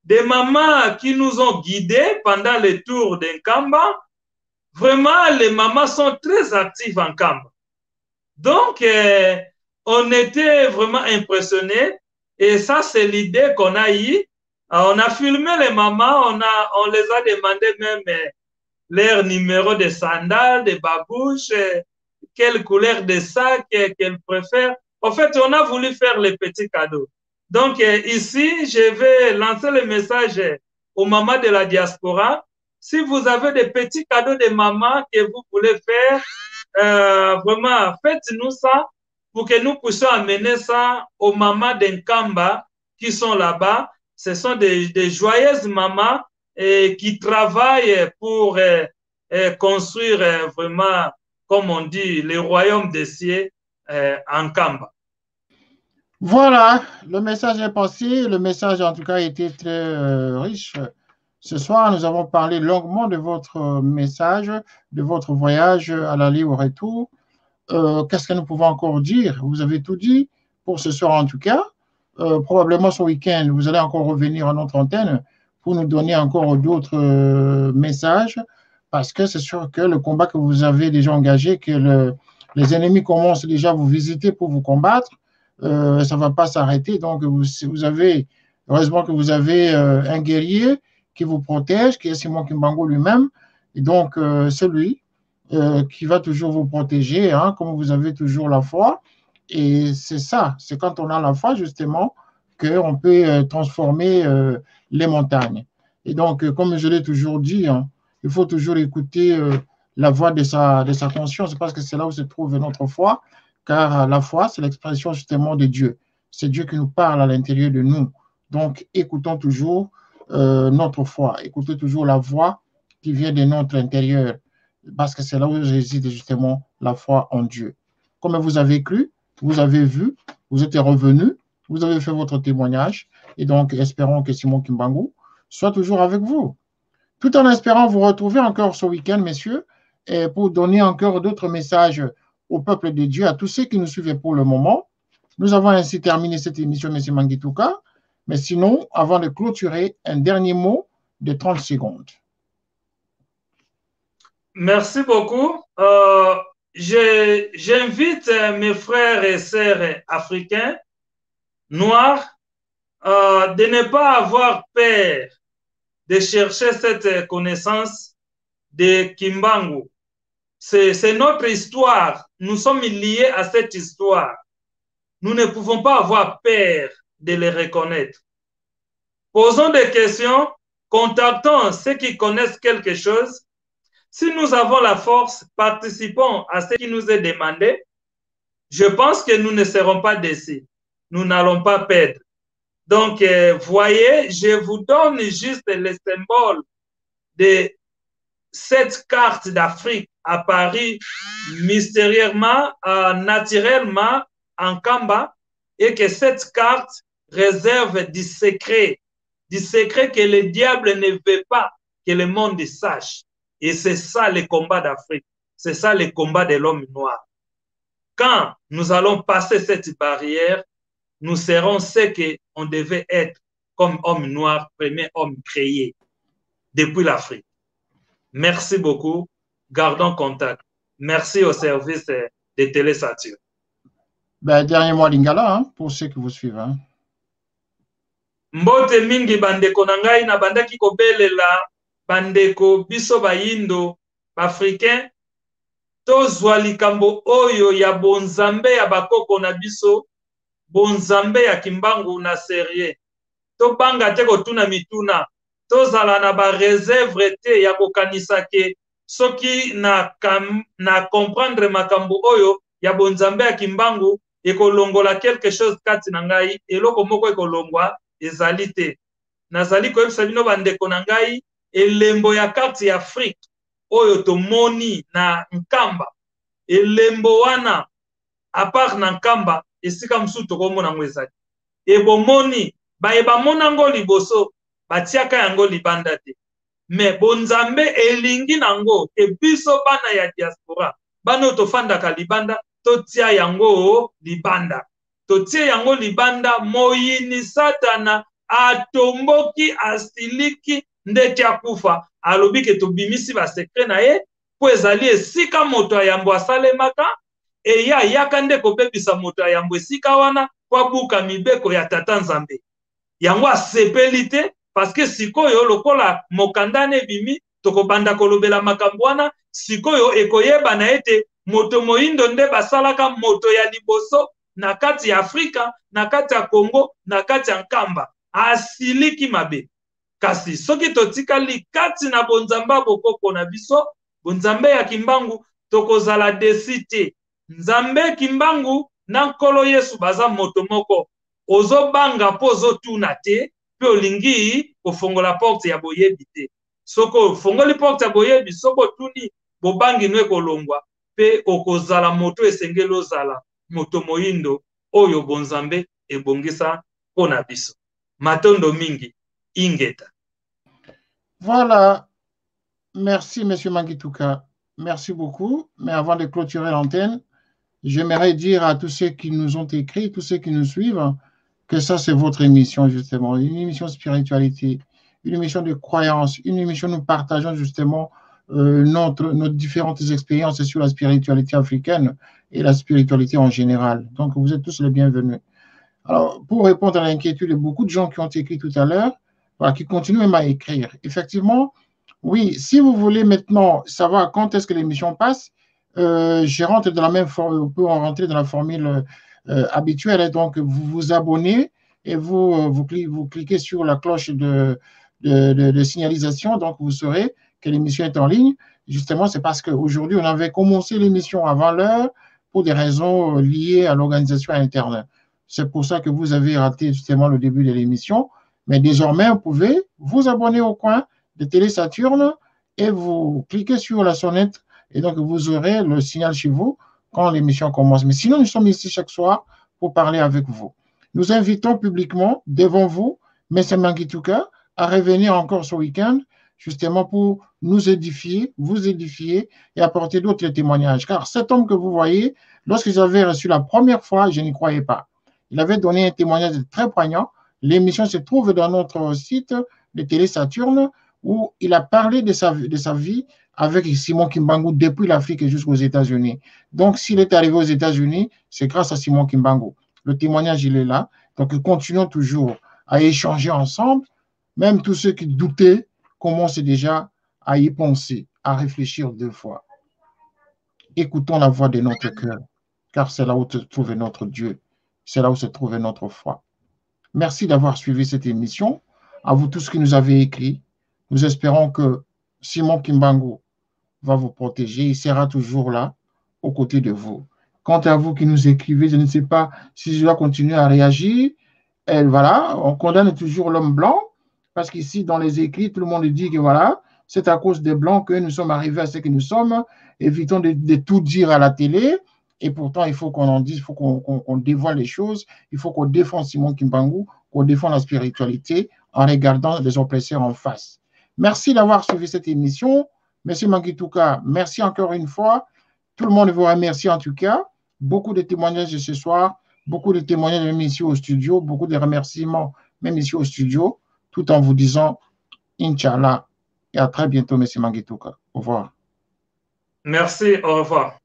des mamans qui nous ont guidés pendant le tour d'Nkamba. Vraiment, les mamans sont très actives en Kamba. Donc, on était vraiment impressionnés. Et ça, c'est l'idée qu'on a eue. On a filmé les mamans, on les a demandé même leur numéro de sandales, de babouches, quelle couleur de sac qu'elles préfèrent. En fait, on a voulu faire les petits cadeaux. Donc, ici, je vais lancer le message aux mamans de la diaspora. Si vous avez des petits cadeaux de maman que vous voulez faire, vraiment, faites-nous ça pour que nous puissions amener ça aux mamans d'Nkamba qui sont là-bas. Ce sont des joyeuses mamans qui travaillent pour construire vraiment, comme on dit, le royaume des cieux en Kamba.
Voilà, le message est passé. Le message, en tout cas, a été très riche. Ce soir, nous avons parlé longuement de votre message, de votre voyage à l'aller au retour. Qu'est-ce que nous pouvons encore dire? Vous avez tout dit pour ce soir, en tout cas. Probablement ce week-end, vous allez encore revenir à notre antenne pour nous donner encore d'autres messages, parce que c'est sûr que le combat que vous avez déjà engagé, que les ennemis commencent déjà à vous visiter pour vous combattre, ça ne va pas s'arrêter. Donc, vous avez, heureusement que vous avez un guerrier qui vous protège, qui est Simon Kimbangu lui-même, et donc c'est lui qui va toujours vous protéger, hein, comme vous avez toujours la foi. Et c'est ça, c'est quand on a la foi, justement, qu'on peut transformer les montagnes. Et donc, comme je l'ai toujours dit, hein, il faut toujours écouter la voix de sa conscience, parce que c'est là où se trouve notre foi, car la foi, c'est l'expression justement de Dieu. C'est Dieu qui nous parle à l'intérieur de nous. Donc, écoutons toujours notre foi, écoutez toujours la voix qui vient de notre intérieur, parce que c'est là où réside justement la foi en Dieu. Comme vous avez cru, vous avez vu, vous êtes revenu, vous avez fait votre témoignage, et donc espérons que Simon Kimbangu soit toujours avec vous. Tout en espérant vous retrouver encore ce week-end, messieurs, et pour donner encore d'autres messages au peuple de Dieu, à tous ceux qui nous suivent pour le moment. Nous avons ainsi terminé cette émission, M. Mangituka, mais sinon, avant de clôturer, un dernier mot de 30 secondes.
Merci beaucoup. j'invite mes frères et sœurs africains, noirs, de ne pas avoir peur de chercher cette connaissance de Kimbangu. C'est notre histoire. Nous sommes liés à cette histoire. Nous ne pouvons pas avoir peur de les reconnaître. Posons des questions, contactons ceux qui connaissent quelque chose. Si nous avons la force, participons à ce qui nous est demandé. Je pense que nous ne serons pas déçus. Nous n'allons pas perdre. Donc, voyez, je vous donne juste le symbole de cette carte d'Afrique apparue mystérieusement, naturellement en Kamba, et que cette carte réserve du secret que le diable ne veut pas que le monde sache. Et c'est ça le combat d'Afrique. C'est ça le combat de l'homme noir. Quand nous allons passer cette barrière, nous serons ce qu'on devait être comme homme noir, premier homme créé depuis l'Afrique. Merci beaucoup. Gardons contact. Merci au service de Télésature.
Ben, dernier mot lingala, hein, pour ceux qui vous suivent. Hein.
Mbote mingi bandeko na ngai na bandaki kobelela bandeko biso bayindo africain tozwa likambo oyo ya bonzambe ya bakoko na biso bonzambe ya Kimbangu na serie tobanga te kotuna mituna tozala na ba réserve te ya kokanisa ke soki na comprendre makambo oyo ya bonzambe ya Kimbangu ekolongola quelque chose kati na ngai eloko moko ekolongwa ezali te nazali koyebisa bino bandeko na ngai elembo ya carte ya Afrique oyo tomoni na Nkamba elembo wana apart na Nkamba esika mosusu tokomona ngo ezali ebomoni bayebamona ngo liboso batiaka yango libanda te me bonzambe elingi nango ke biso bana ya diaspora bana tofandaka libanda totia yango libanda totie yango libanda moyini satana atomboki asiliki ndeti akufa alobi ke tobimisi basekre na ye po ezali esika moto ayambo asalemaka eya yaka nde kobebisa moto ayambo esika wana po abuka mibeko ya tata nzambe yango asepeli te parceke sikoyo lokola mokanda ebimi tokobanda kolobela makambo wana sikoyo ekoyebana ete moto moyindo nde basalaka moto ya liboso na kati ya Afrika, na kati ya Congo, na kati ya Nkamba asiliki mabe kasi soki totikali kati na bonzamba bokoko na biso bonzambe ya Kimbangu tokozala desite nzambe Kimbangu na nkolo Yesu baza moto moko ozobanga po ozotuna te pe olingi kofongola porte ya boyebi te soko fongoli porte ya boyebi soko tuni bobangi nwe kolongwa pe okozala moto esengeli ozala moto moyindo oyo bonzambe ebongisa pona biso matondo mingi ingeta.
Voilà, merci monsieur Mangituka, merci beaucoup, mais avant de clôturer l'antenne, j'aimerais dire à tous ceux qui nous ont écrit, tous ceux qui nous suivent, que ça c'est votre émission justement, une émission de spiritualité, une émission de croyance, une émission où nous partageons justement nos différentes expériences sur la spiritualité africaine et la spiritualité en général. Donc, vous êtes tous les bienvenus. Alors, pour répondre à l'inquiétude de beaucoup de gens qui ont écrit tout à l'heure, voilà, qui continuent même à écrire, effectivement, oui, si vous voulez maintenant savoir quand est-ce que l'émission passe, je rentre dans la même formule, on peut en rentrer dans la formule habituelle, et donc vous vous abonnez et vous cliquez sur la cloche de signalisation, donc vous saurez que l'émission est en ligne. Justement, c'est parce qu'aujourd'hui, on avait commencé l'émission avant l'heure pour des raisons liées à l'organisation interne. C'est pour ça que vous avez raté justement le début de l'émission. Mais désormais, vous pouvez vous abonner au coin de Télé Saturne et vous cliquez sur la sonnette et donc vous aurez le signal chez vous quand l'émission commence. Mais sinon, nous sommes ici chaque soir pour parler avec vous. Nous invitons publiquement devant vous, M. Mangituka, à revenir encore ce week-end justement pour nous édifier, vous édifier et apporter d'autres témoignages. Car cet homme que vous voyez, lorsque j'avais reçu la première fois, je n'y croyais pas. Il avait donné un témoignage très poignant. L'émission se trouve dans notre site de Télé Saturne où il a parlé de sa vie avec Simon Kimbangu depuis l'Afrique jusqu'aux États-Unis. Donc, s'il est arrivé aux États-Unis, c'est grâce à Simon Kimbangu. Le témoignage, il est là. Donc, continuons toujours à échanger ensemble. Même tous ceux qui doutaient commencent déjà à y penser, à réfléchir 2 fois. Écoutons la voix de notre cœur, car c'est là où se trouve notre Dieu. C'est là où se trouve notre foi. Merci d'avoir suivi cette émission. À vous tous qui nous avez écrit, nous espérons que Simon Kimbangu va vous protéger. Il sera toujours là, aux côtés de vous. Quant à vous qui nous écrivez, je ne sais pas si je dois continuer à réagir. Et voilà, on condamne toujours l'homme blanc, parce qu'ici, dans les écrits, tout le monde dit que voilà, c'est à cause des Blancs que nous sommes arrivés à ce que nous sommes. Évitons de tout dire à la télé. Et pourtant, il faut qu'on en dise, il faut qu'on dévoile les choses. Il faut qu'on défende Simon Kimbangu, qu'on défende la spiritualité en regardant les oppresseurs en face. Merci d'avoir suivi cette émission. Monsieur Mangituka, merci encore une fois. Tout le monde vous remercie en tout cas. Beaucoup de témoignages de ce soir, beaucoup de témoignages même ici au studio, beaucoup de remerciements même ici au studio, tout en vous disant Inch'Allah et à très bientôt, Monsieur Mangituka. Au revoir.
Merci, au revoir.